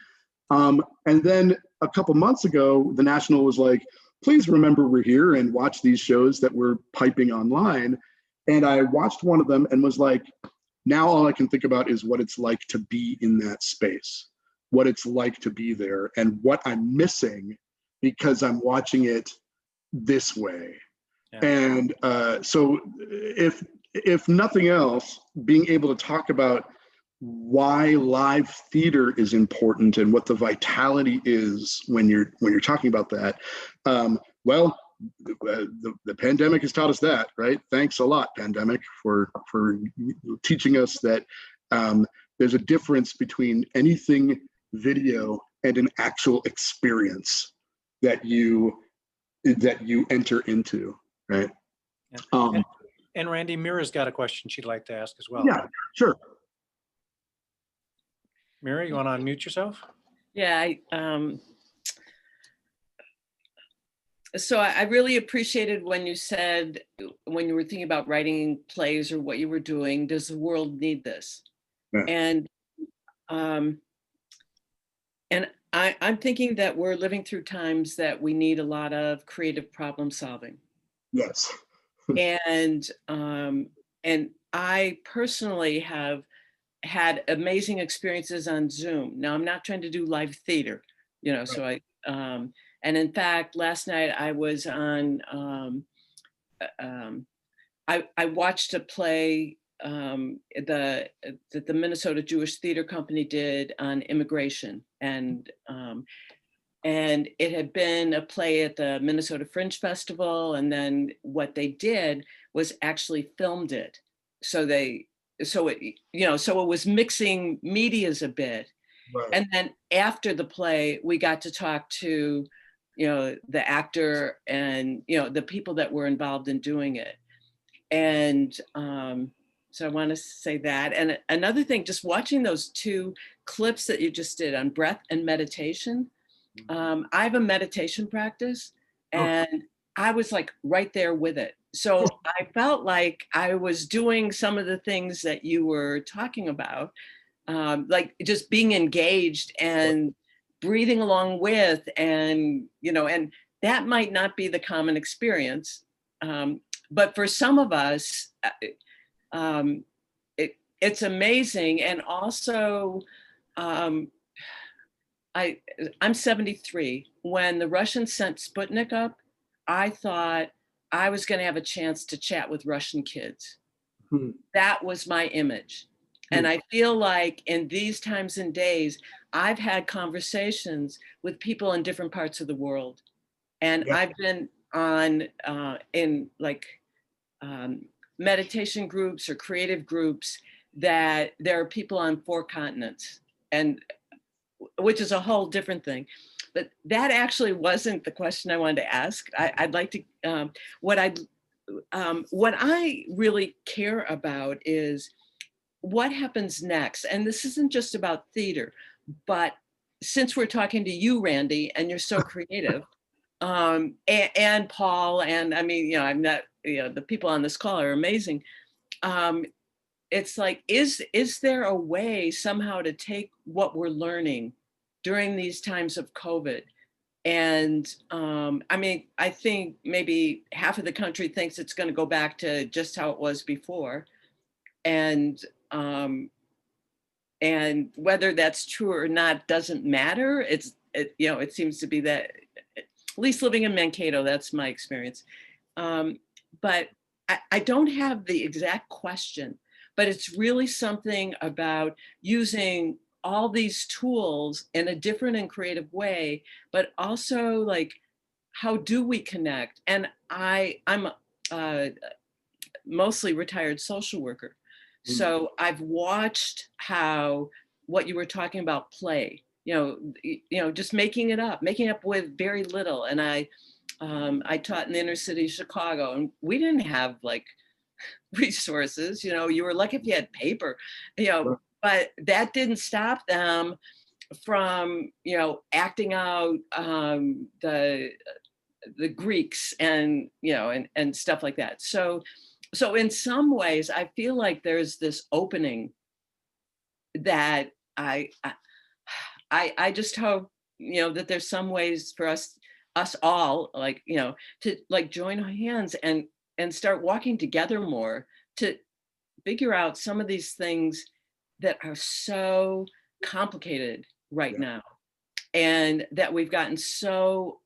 And then a couple months ago, the National was like, please remember we're here and watch these shows that we're piping online. And I watched one of them and was like, now all I can think about is what it's like to be in that space, what it's like to be there, and what I'm missing because I'm watching it this way. Yeah. And so if nothing else, being able to talk about why live theater is important and what the vitality is when you're talking about that. Well, the pandemic has taught us that, right? Thanks a lot, pandemic, for teaching us that there's a difference between anything video and an actual experience that you enter into, right? Yeah. And Randy, Mira's got a question she'd like to ask as well. Yeah, sure. Mira, you want to unmute yourself? Yeah, so I really appreciated when you said, when you were thinking about writing plays or what you were doing, does the world need this? Yeah. And I'm thinking that we're living through times that we need a lot of creative problem solving. Yes. And I personally have had amazing experiences on Zoom. Now I'm not trying to do live theater, right. So and in fact, last night I was on, I watched a play that the Minnesota Jewish Theater Company did on immigration. And it had been a play at the Minnesota Fringe Festival. And then what they did was actually filmed it. So it was mixing medias a bit. Right. And then after the play, we got to talk to, the actor and, the people that were involved in doing it. And so I want to say that. And another thing, just watching those two clips that you just did on breath and meditation. I have a meditation practice and I was like right there with it. So I felt like I was doing some of the things that you were talking about, like just being engaged and breathing along with, and, and that might not be the common experience. But for some of us, it's amazing. And also, I'm 73. When the Russians sent Sputnik up, I thought I was going to have a chance to chat with Russian kids. That was my image. And I feel like in these times and days, I've had conversations with people in different parts of the world. And I've been on in like meditation groups or creative groups that there are people on 4 continents, and which is a whole different thing. But that actually wasn't the question I wanted to ask. I'd like to, what I really care about is what happens next. And this isn't just about theater, but since we're talking to you, Randy, and you're so creative, and Paul, and I mean, you know, I'm not, you know, the people on this call are amazing. It's like, is there a way somehow to take what we're learning during these times of COVID? And I mean, I think maybe half of the country thinks it's going to go back to just how it was before. And whether that's true or not doesn't matter. You know, it seems to be that, at least living in Mankato, that's my experience. But I don't have the exact question, but it's really something about using all these tools in a different and creative way, but also like, how do we connect? And I'm a mostly retired social worker. So I've watched how what you were talking about play, you know, just making it up with very little. And I taught in the inner city of Chicago, and we didn't have like resources, you know, you were lucky if you had paper, you know, but that didn't stop them from, you know, acting out the Greeks and, you know, and stuff like that. So in some ways, I feel like there's this opening that I just hope, you know, that there's some ways for us all, like, you know, to like join our hands and start walking together more to figure out some of these things that are so complicated right now, and that we've gotten so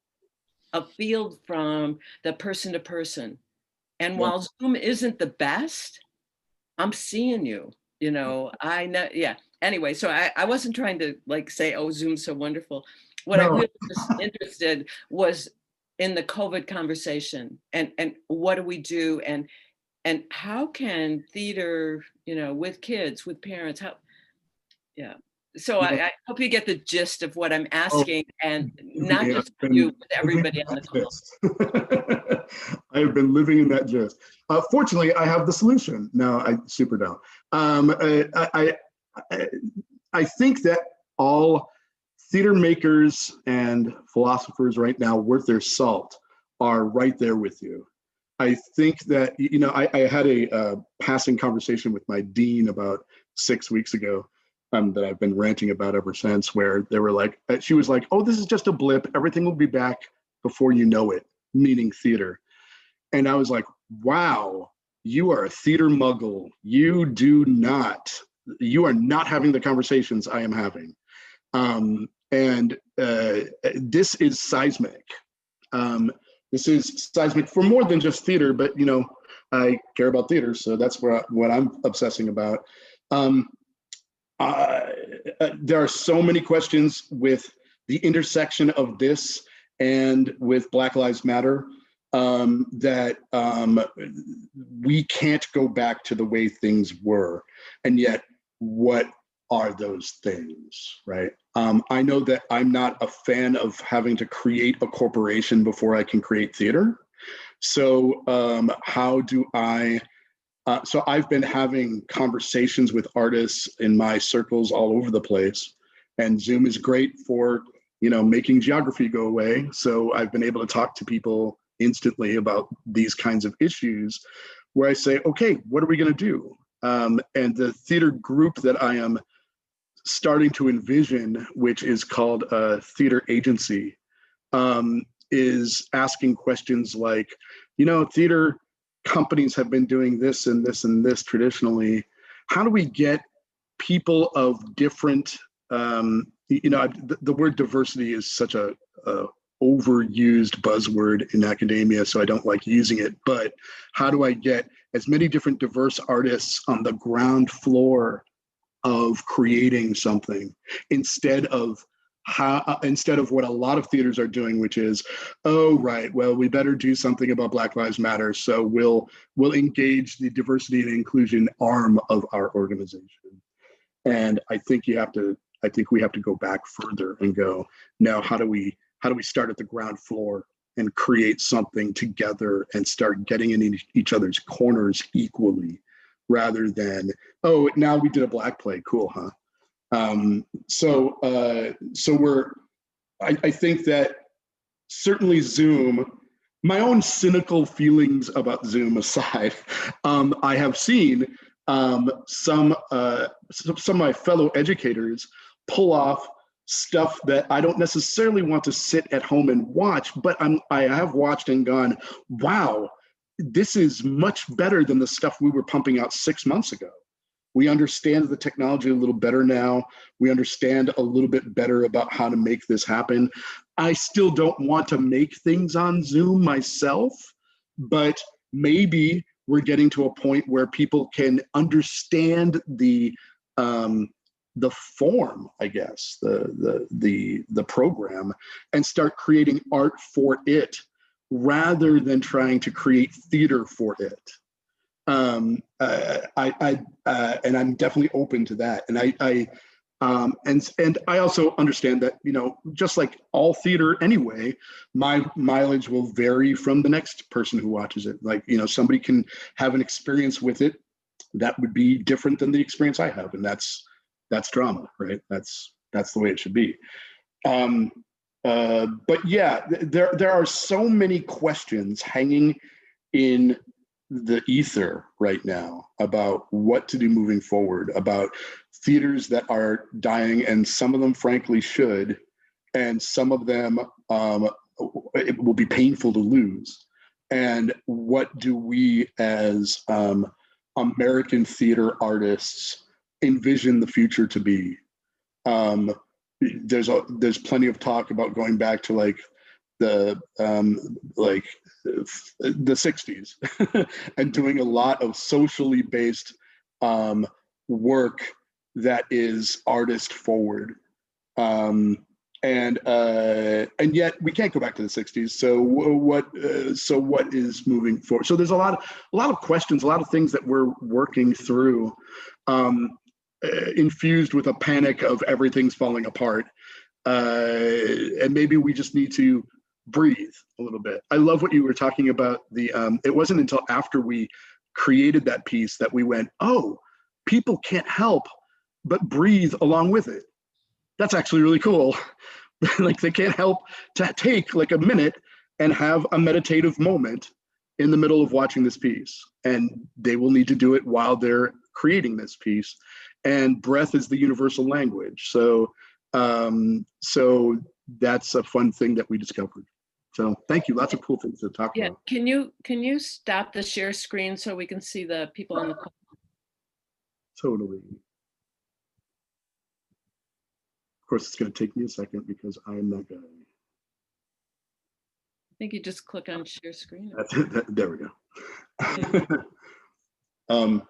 afield from the person to person. And while Zoom isn't the best, I'm seeing you, you know, I know, yeah. Anyway, so I wasn't trying to like say, oh, Zoom's so wonderful. What I really was interested was in the COVID conversation, and what do we do, and how can theater, you know, with kids, with parents, how, yeah. So I hope you get the gist of what I'm asking, and not just for you, but everybody on the call. I have been living in that gist. Fortunately, I have the solution. No, I super don't. I think that all theater makers and philosophers right now worth their salt are right there with you. I think that, you know, I had a passing conversation with my dean about 6 weeks ago, that I've been ranting about ever since, where they were like, she was like, oh, this is just a blip. Everything will be back before you know it, meaning theater. And I was like, wow, you are a theater muggle. You are not having the conversations I am having. This is seismic. This is seismic for more than just theater, but, you know, I care about theater, so that's what I'm obsessing about. There are so many questions with the intersection of this and with Black Lives Matter, that we can't go back to the way things were. And yet, what are those things, right? I know that I'm not a fan of having to create a corporation before I can create theater. So how do I... So I've been having conversations with artists in my circles all over the place, and Zoom is great for, you know, making geography go away. So I've been able to talk to people instantly about these kinds of issues, where I say, okay, what are we going to do? And the theater group that I am starting to envision, which is called a theater agency, is asking questions like, you know, theater companies have been doing this and this and this traditionally. How do we get people of different, you know, the word diversity is such a overused buzzword in academia, so I don't like using it, but how do I get as many different diverse artists on the ground floor of creating something instead of what a lot of theaters are doing, which is, oh, right, well, we better do something about Black Lives Matter, so we'll engage the diversity and inclusion arm of our organization. And I think we have to go back further and go, now how do we start at the ground floor and create something together and start getting in each other's corners equally, rather than, oh, now we did a Black play, cool, huh? I think that certainly Zoom, my own cynical feelings about Zoom aside, I have seen some of my fellow educators pull off stuff that I don't necessarily want to sit at home and watch, but I have watched and gone, wow, this is much better than the stuff we were pumping out 6 months ago. We understand the technology a little better now. We understand a little bit better about how to make this happen. I still don't want to make things on Zoom myself, but maybe we're getting to a point where people can understand the form, I guess, the program, and start creating art for it rather than trying to create theater for it. And I'm definitely open to that. And I also understand that, just like all theater anyway, my mileage will vary from the next person who watches it. Like, somebody can have an experience with it that would be different than the experience I have. And that's drama, right? That's the way it should be. But yeah, there are so many questions hanging in the ether right now about what to do moving forward, about theaters that are dying, and some of them frankly should, and some of them it will be painful to lose. And what do we as American theater artists envision the future to be? There's plenty of talk about going back to like the 60s and doing a lot of socially based work that is artist forward, and yet we can't go back to the 60s. So what is moving forward? So there's a lot of questions, a lot of things that we're working through, infused with a panic of everything's falling apart, and maybe we just need to breathe a little bit. I love what you were talking about. It wasn't until after we created that piece that we went, oh, people can't help but breathe along with it. That's actually really cool. Like, they can't help to take like a minute and have a meditative moment in the middle of watching this piece. And they will need to do it while they're creating this piece. And breath is the universal language. So that's a fun thing that we discovered. So thank you. Lots of cool things to talk about. Can you stop the share screen so we can see the people on the call? Totally. Of course, it's going to take me a second because I am that guy. I think you just click on share screen. There we go.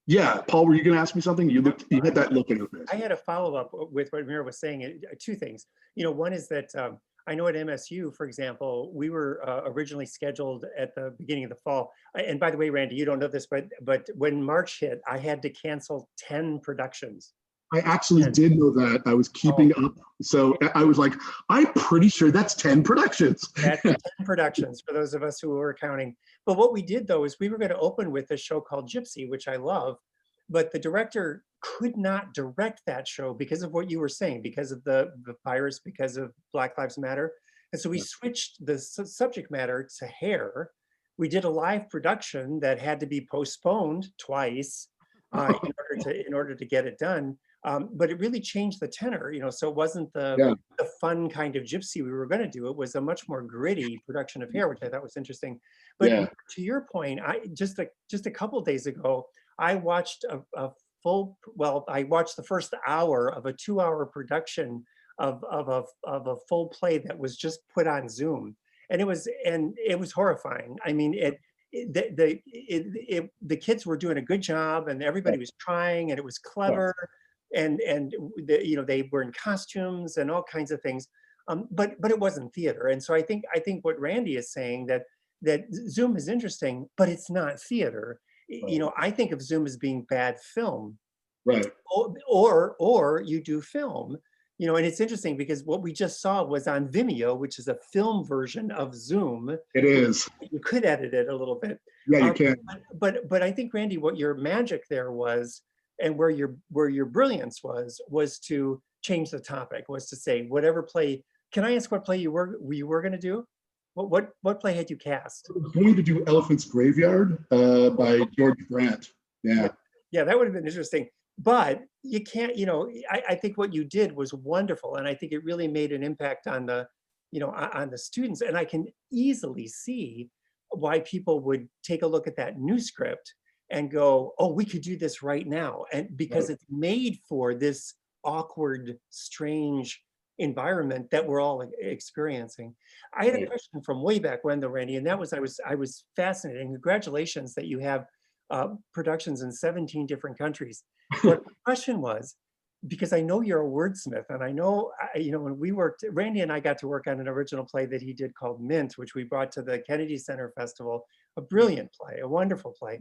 Yeah, Paul, were you going to ask me something? You had that look in your face. I had a follow-up with what Mira was saying. Two things. One is that I know at MSU, for example, we were originally scheduled at the beginning of the fall. And by the way, Randy, you don't know this, but when March hit, I had to cancel 10 productions. I actually did know that. I was keeping up. So I was like, I'm pretty sure that's 10 productions. That's 10 productions for those of us who were counting. But what we did, though, is we were going to open with a show called Gypsy, which I love. But the director could not direct that show because of what you were saying, because of the virus, because of Black Lives Matter. And so we switched the subject matter to hair. We did a live production that had to be postponed twice in order to get it done. But it really changed the tenor, so it wasn't the fun kind of Gypsy we were going to do. It was a much more gritty production of hair, which I thought was interesting. But to your point, just a couple of days ago, I watched I watched the first hour of a 2-hour production of a full play that was just put on Zoom, and it was horrifying. I mean, the kids were doing a good job, and everybody was trying, and it was clever, and they were in costumes and all kinds of things, but it wasn't theater. And so I think what Randy is saying, that Zoom is interesting, but it's not theater. I think of Zoom as being bad film, Right. Or you do film. And it's interesting because what we just saw was on Vimeo, which is a film version of Zoom. It is. You could edit it a little bit. Yeah, you can. But I think, Randy, what your magic there was, and where your brilliance was to change the topic, was to say whatever play. Can I ask what play you were going to do? What play had you cast? I was going to do Elephant's Graveyard by George Grant. Yeah. Yeah, that would have been interesting. But you can't, I think what you did was wonderful. And I think it really made an impact on the students. And I can easily see why people would take a look at that new script and go, oh, we could do this right now. And because it's made for this awkward, strange environment that we're all experiencing. I had a question from way back when, though, Randy, and that was, I was fascinated. And congratulations that you have productions in 17 different countries. But the question was, because I know you're a wordsmith, and I know, when we worked, Randy and I got to work on an original play that he did called Mint, which we brought to the Kennedy Center Festival, a brilliant play, a wonderful play.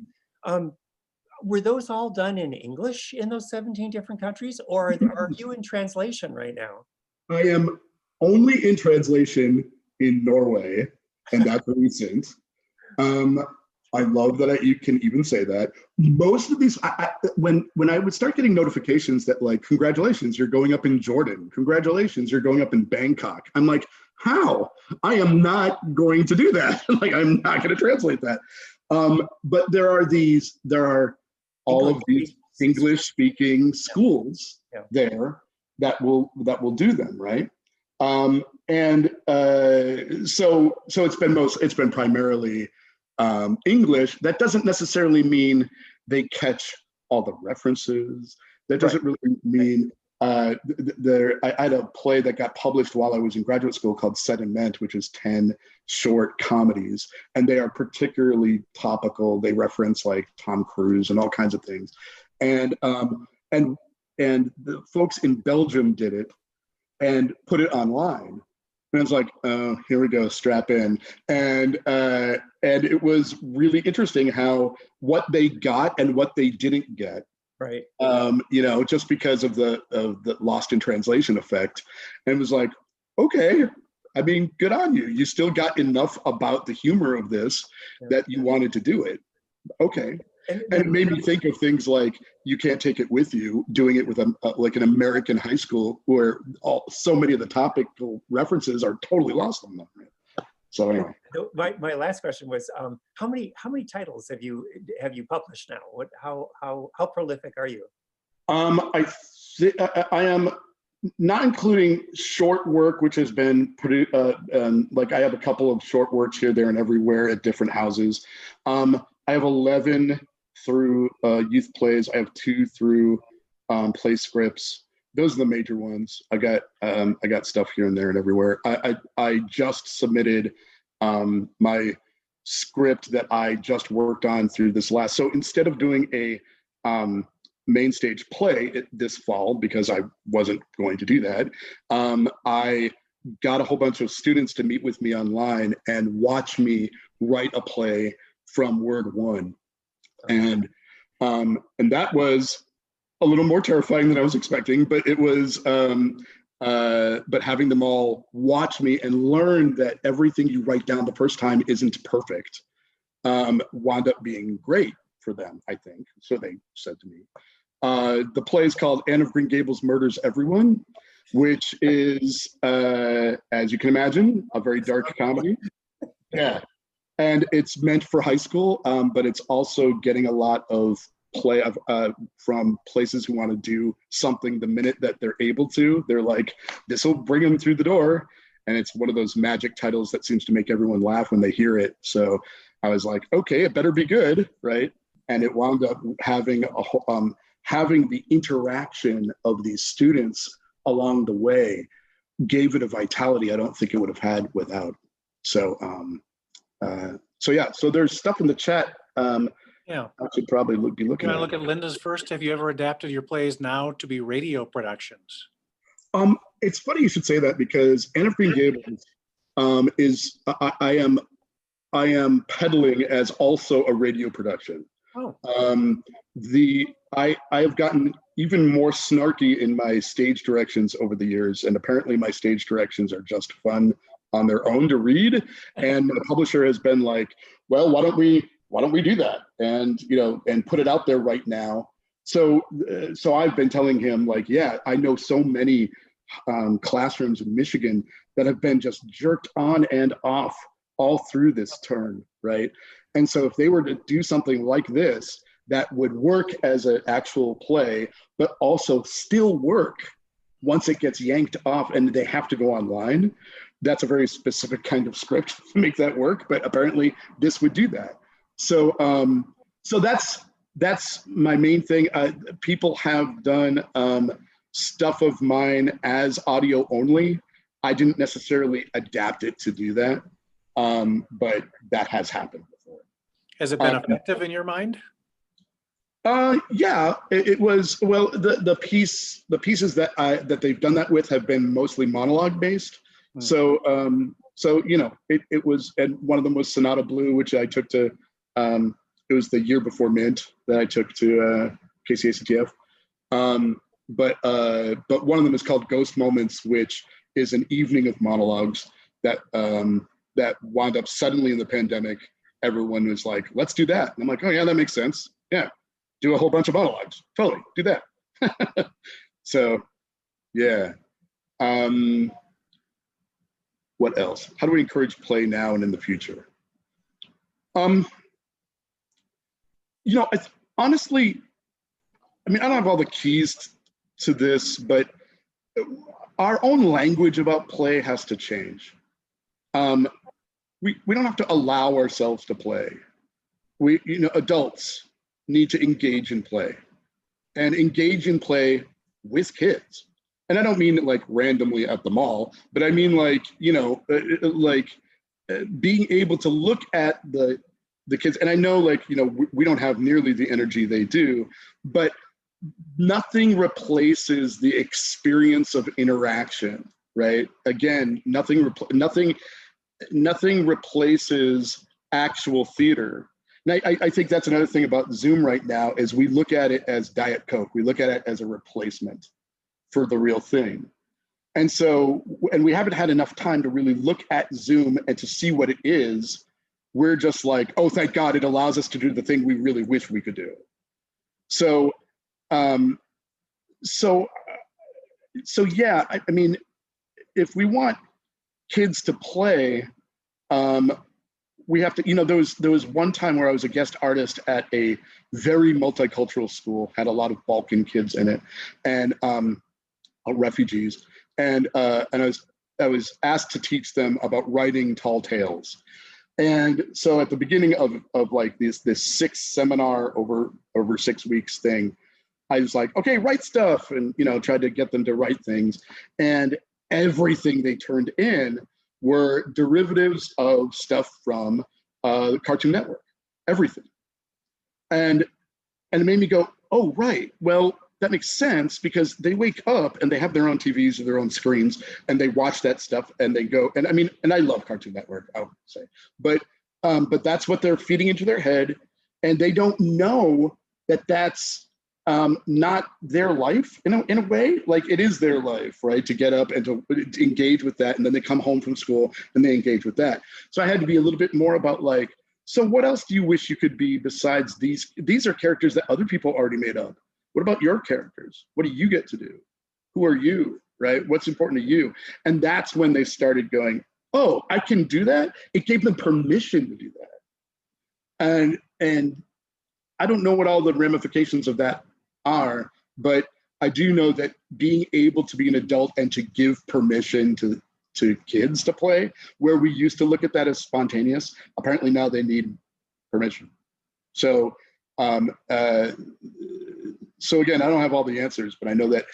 Were those all done in English in those 17 different countries, or are you in translation right now? I am only in translation in Norway, and that's recent. I love that you can even say that. Most of these, when I would start getting notifications that, like, congratulations, you're going up in Jordan. Congratulations, you're going up in Bangkok. I'm like, how? I am not going to do that. Like, I'm not going to translate that. But there are all of these English-speaking schools there that will do them, right? So it's been primarily English. That doesn't necessarily mean they catch all the references. That doesn't really mean I had a play that got published while I was in graduate school called Sediment, which is 10 short comedies, and they are particularly topical. They reference like Tom Cruise and all kinds of things, and the folks in Belgium did it and put it online. And I was like, oh, here we go, strap in. And it was really interesting how what they got and what they didn't get. Right. Just because of the lost in translation effect. And it was like, okay, I mean, good on you. You still got enough about the humor of this that you wanted to do it. Okay. And it made me think of things like You Can't Take It With You, doing it with like an American high school where so many of the topical references are totally lost on them. So anyway, my last question was, how many titles have you published now? How prolific are you? I am, not including short work, which has been produced. Like I have a couple of short works here, there, and everywhere at different houses. I have 11 through YouthPLAYS. I have 2 through Playscripts. Those are the major ones. I got stuff here and there and everywhere. I just submitted my script that I just worked on through this last. So instead of doing a main stage play this fall, because I wasn't going to do that, I got a whole bunch of students to meet with me online and watch me write a play from word one. And that was a little more terrifying than I was expecting, but it was, but having them all watch me and learn that everything you write down the first time isn't perfect, wound up being great for them, I think. So they said to me. The play is called Anne of Green Gables Murders Everyone, which is, as you can imagine, a very dark comedy. Yeah. And it's meant for high school, but it's also getting a lot of play from places who want to do something the minute that they're able to. They're like, this will bring them through the door. And it's one of those magic titles that seems to make everyone laugh when they hear it. So I was like, okay, it better be good, right? And it wound up having having the interaction of these students along the way gave it a vitality I don't think it would have had without. So, so there's stuff in the chat. Yeah. I should probably be looking You at. want to look at Linda's first? Have you ever adapted your plays now to be radio productions? It's funny you should say that, because Anne of Green Gables is I am peddling as also a radio production. Oh. I have gotten even more snarky in my stage directions over the years, and apparently my stage directions are just fun on their own to read. And the publisher has been like, well, why don't we do that, and and put it out there right now. So I've been telling him, like, yeah, I know so many classrooms in Michigan that have been just jerked on and off all through this term, right? And so if they were to do something like this that would work as an actual play, but also still work once it gets yanked off and they have to go online, that's a very specific kind of script to make that work. But apparently this would do that. So so that's my main thing. People have done stuff of mine as audio only. I didn't necessarily adapt it to do that, but that has happened before. Has it been effective in your mind? Yeah, it was. Well, the pieces that they've done that with have been mostly monologue based. So it was, and one of them was Sonata Blue, which I took to. It was the year before Mint that I took to KCACTF. But one of them is called Ghost Moments, which is an evening of monologues that wound up suddenly in the pandemic. Everyone was like, let's do that. And I'm like, oh yeah, that makes sense. Yeah, do a whole bunch of monologues. Totally, do that. So, yeah. What else? How do we encourage play now and in the future? Honestly, I mean, I don't have all the keys to this, but our own language about play has to change. We don't have to allow ourselves to play. Adults need to engage in play, and engage in play with kids. And I don't mean like randomly at the mall, but I mean like, being able to look at the kids. And I know, like, we don't have nearly the energy they do, but nothing replaces the experience of interaction, right? Again, nothing replaces actual theater. And I think that's another thing about Zoom right now, is we look at it as Diet Coke. We look at it as a replacement for the real thing. And so, and we haven't had enough time to really look at Zoom and to see what it is. We're just like, oh, thank God it allows us to do the thing we really wish we could do. So yeah, I mean, if we want kids to play, we have to, there was one time where I was a guest artist at a very multicultural school, had a lot of Balkan kids in it, and refugees, and I was asked to teach them about writing tall tales. And so at the beginning of like this 6-seminar over 6 weeks thing, I was like, okay, write stuff, and tried to get them to write things, and everything they turned in were derivatives of stuff from Cartoon Network, everything. And it made me go, oh, right, well, that makes sense, because they wake up and they have their own TVs or their own screens, and they watch that stuff, and they go, and I mean, and I love Cartoon Network, I would say, but that's what they're feeding into their head, and they don't know that that's not their life in a way. Like, it is their life, right? To get up and to engage with that, and then they come home from school and they engage with that. So I had to be a little bit more about like, so what else do you wish you could be besides these? These are characters that other people already made up. What about your characters? What do you get to do? Who are you, right? What's important to you? And that's when they started going, oh, I can do that. It gave them permission to do that. And I don't know what all the ramifications of that are, but I do know that being able to be an adult and to give permission to kids to play, where we used to look at that as spontaneous, apparently now they need permission. So so again, I don't have all the answers, but I know that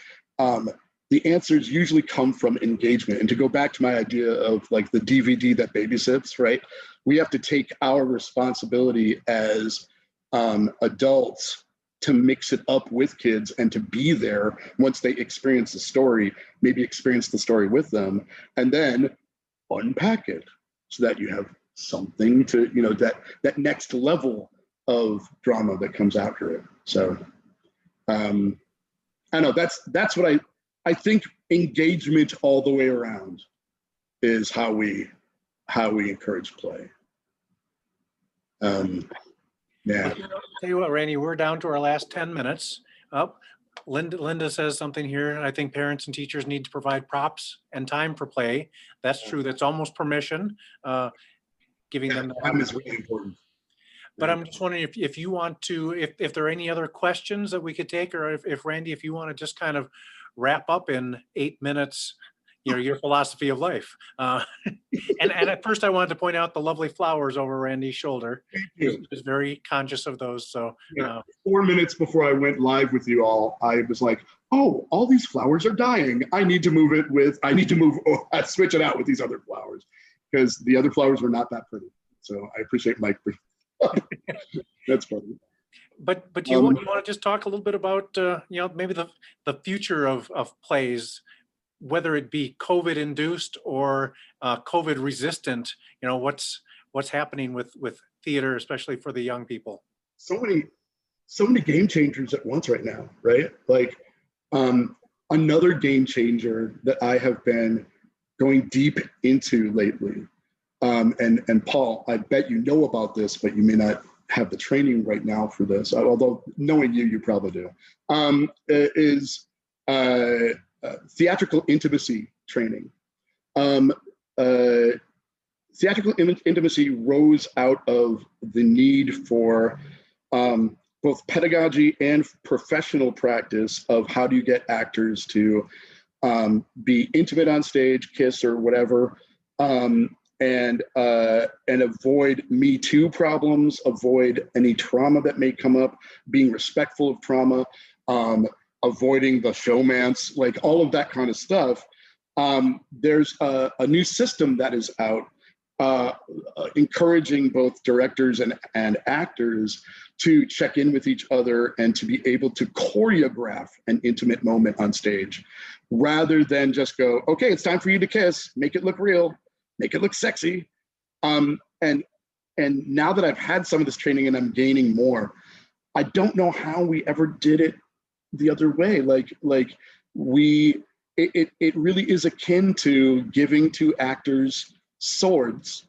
the answers usually come from engagement. And to go back to my idea of like the DVD that babysits, right? We have to take our responsibility as adults to mix it up with kids and to be there once they experience the story, maybe experience the story with them, and then unpack it so that you have something to, you know, that next level of drama that comes after it. So I know that's what I think engagement all the way around is how we encourage play. Yeah. Tell you what, Randy, we're down to our last 10 minutes. Linda says something here. I think parents and teachers need to provide props and time for play. That's true. That's almost permission, giving them. Time is really important. But I'm just wondering if you want to, if there are any other questions that we could take, or if Randy, if you want to just kind of wrap up in 8 minutes, you know, your philosophy of life. And at first I wanted to point out the lovely flowers over Randy's shoulder. He was very conscious of those. So 4 minutes before I went live with you all, I was like, oh, all these flowers are dying. I need to switch it out with these other flowers because the other flowers were not that pretty. So I appreciate Mike. That's funny. But you want to just talk a little bit about you know, maybe the future of plays, whether it be COVID induced or COVID resistant. You know, what's happening with theater, especially for the young people. So many game changers at once right now, right? Like another game changer that I have been going deep into lately. And Paul, I bet you know about this, but you may not have the training right now for this, although knowing you probably do, is theatrical intimacy training. Theatrical intimacy rose out of the need for both pedagogy and professional practice of how do you get actors to be intimate on stage, kiss or whatever, and avoid Me Too problems, avoid any trauma that may come up, being respectful of trauma, avoiding the showmance, like all of that kind of stuff. There's a new system that is out encouraging both directors and actors to check in with each other and to be able to choreograph an intimate moment on stage rather than just go, okay, it's time for you to kiss, make it look real, make it look sexy. And now that I've had some of this training and I'm gaining more, I don't know how we ever did it the other way. It really is akin to giving to actors swords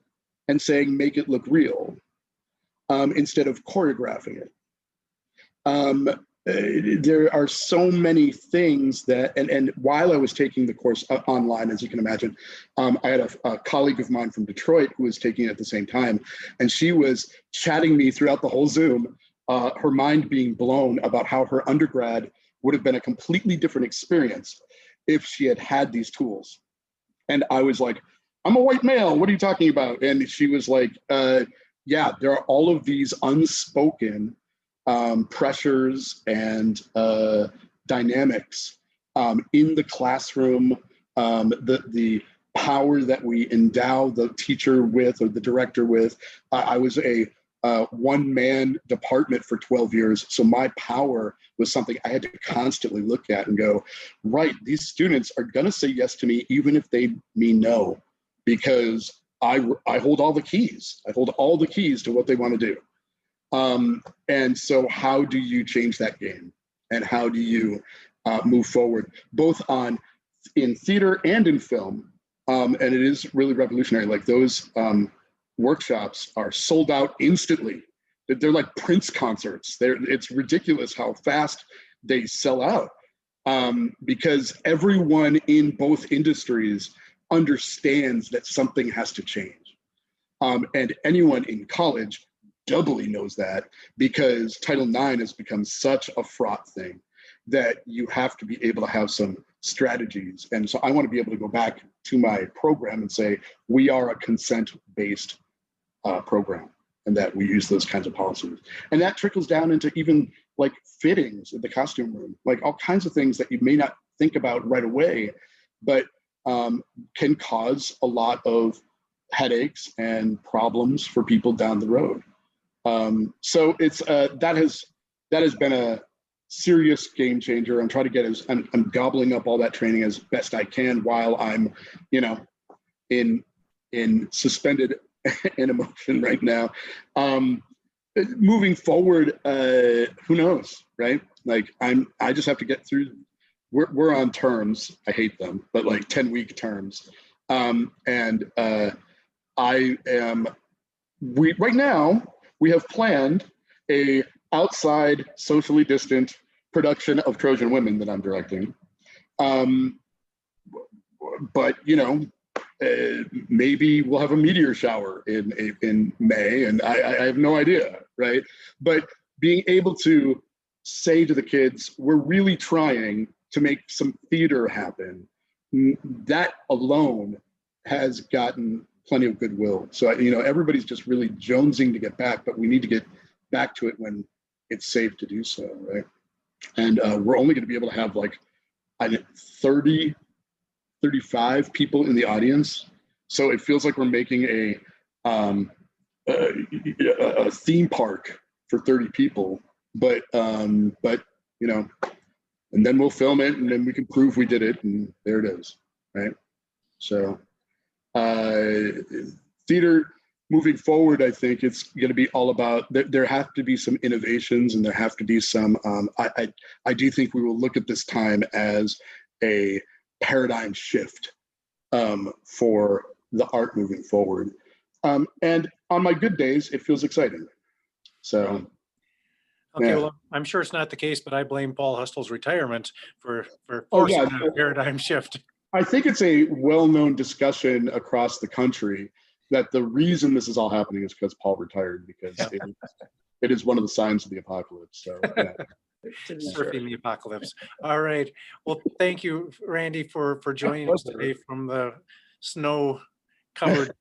and saying, make it look real, instead of choreographing it. There are so many things that, and while I was taking the course online, as you can imagine, I had a colleague of mine from Detroit who was taking it at the same time, and she was chatting me throughout the whole Zoom, her mind being blown about how her undergrad would have been a completely different experience if she had had these tools. And I was like, I'm a white male, what are you talking about? And she was like, yeah, there are all of these unspoken pressures and dynamics in the classroom, the power that we endow the teacher with or the director with. I was a one-man department for 12 years, so my power was something I had to constantly look at and go, right, these students are gonna say yes to me even if they mean no, because I hold all the keys. I hold all the keys to what they want to do. And so how do you change that game? And how do you move forward, both in theater and in film? And it is really revolutionary. Like those workshops are sold out instantly. They're like Prince concerts. It's ridiculous how fast they sell out, because everyone in both industries understands that something has to change. And anyone in college doubly knows that, because Title IX has become such a fraught thing that you have to be able to have some strategies. And so I want to be able to go back to my program and say, we are a consent-based program, and that we use those kinds of policies. And that trickles down into even like fittings in the costume room, like all kinds of things that you may not think about right away, but can cause a lot of headaches and problems for people down the road. So it's that has been a serious game changer. I'm trying to get I'm gobbling up all that training as best I can while I'm, you know, in suspended in emotion right now. Moving forward, who knows, right? Like I just have to get through. We're on terms. I hate them, but like 10-week terms. Right now we have planned a outside socially distant production of Trojan Women that I'm directing. But you know, maybe we'll have a meteor shower in May, and I have no idea, right? But being able to say to the kids, we're really trying to make some theater happen, that alone has gotten plenty of goodwill. So, you know, everybody's just really jonesing to get back, but we need to get back to it when it's safe to do so, right? And we're only going to be able to have like 30, 35 people in the audience. So it feels like we're making a theme park for 30 people, but you know, and then we'll film it and then we can prove we did it, and there it is, right? So theater moving forward, I think it's going to be all about, there have to be some innovations, and there have to be some, I do think we will look at this time as a paradigm shift for the art moving forward. And on my good days, it feels exciting. So. Okay, Yeah. well, I'm sure it's not the case, but I blame Paul Hustel's retirement for Oh, forcing yeah. that paradigm shift. I think it's a well-known discussion across the country that the reason this is all happening is because Paul retired, because it is one of the signs of the apocalypse. So yeah. Surfing the apocalypse. All right. Well, thank you, Randy, for joining us today from the snow-covered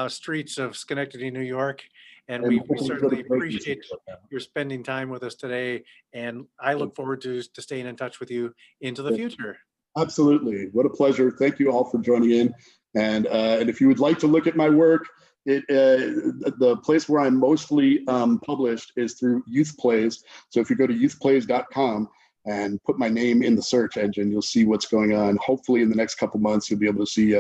streets of Schenectady, New York. And we certainly appreciate your spending time with us today. And I look forward to staying in touch with you into the future. Absolutely. What a pleasure. Thank you all for joining in. And if you would like to look at my work, the place where I'm mostly published is through YouthPLAYS. So if you go to youthplays.com and put my name in the search engine, you'll see what's going on. Hopefully in the next couple months, you'll be able to see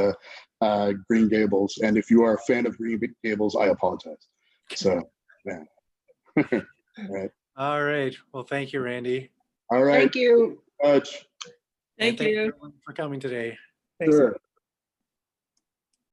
Green Gables. And if you are a fan of Green Gables, I apologize. So, yeah. All right. All right. Well, thank you, Randy. All right. Thank you. Much. Thank you for coming today. Thanks. Sure.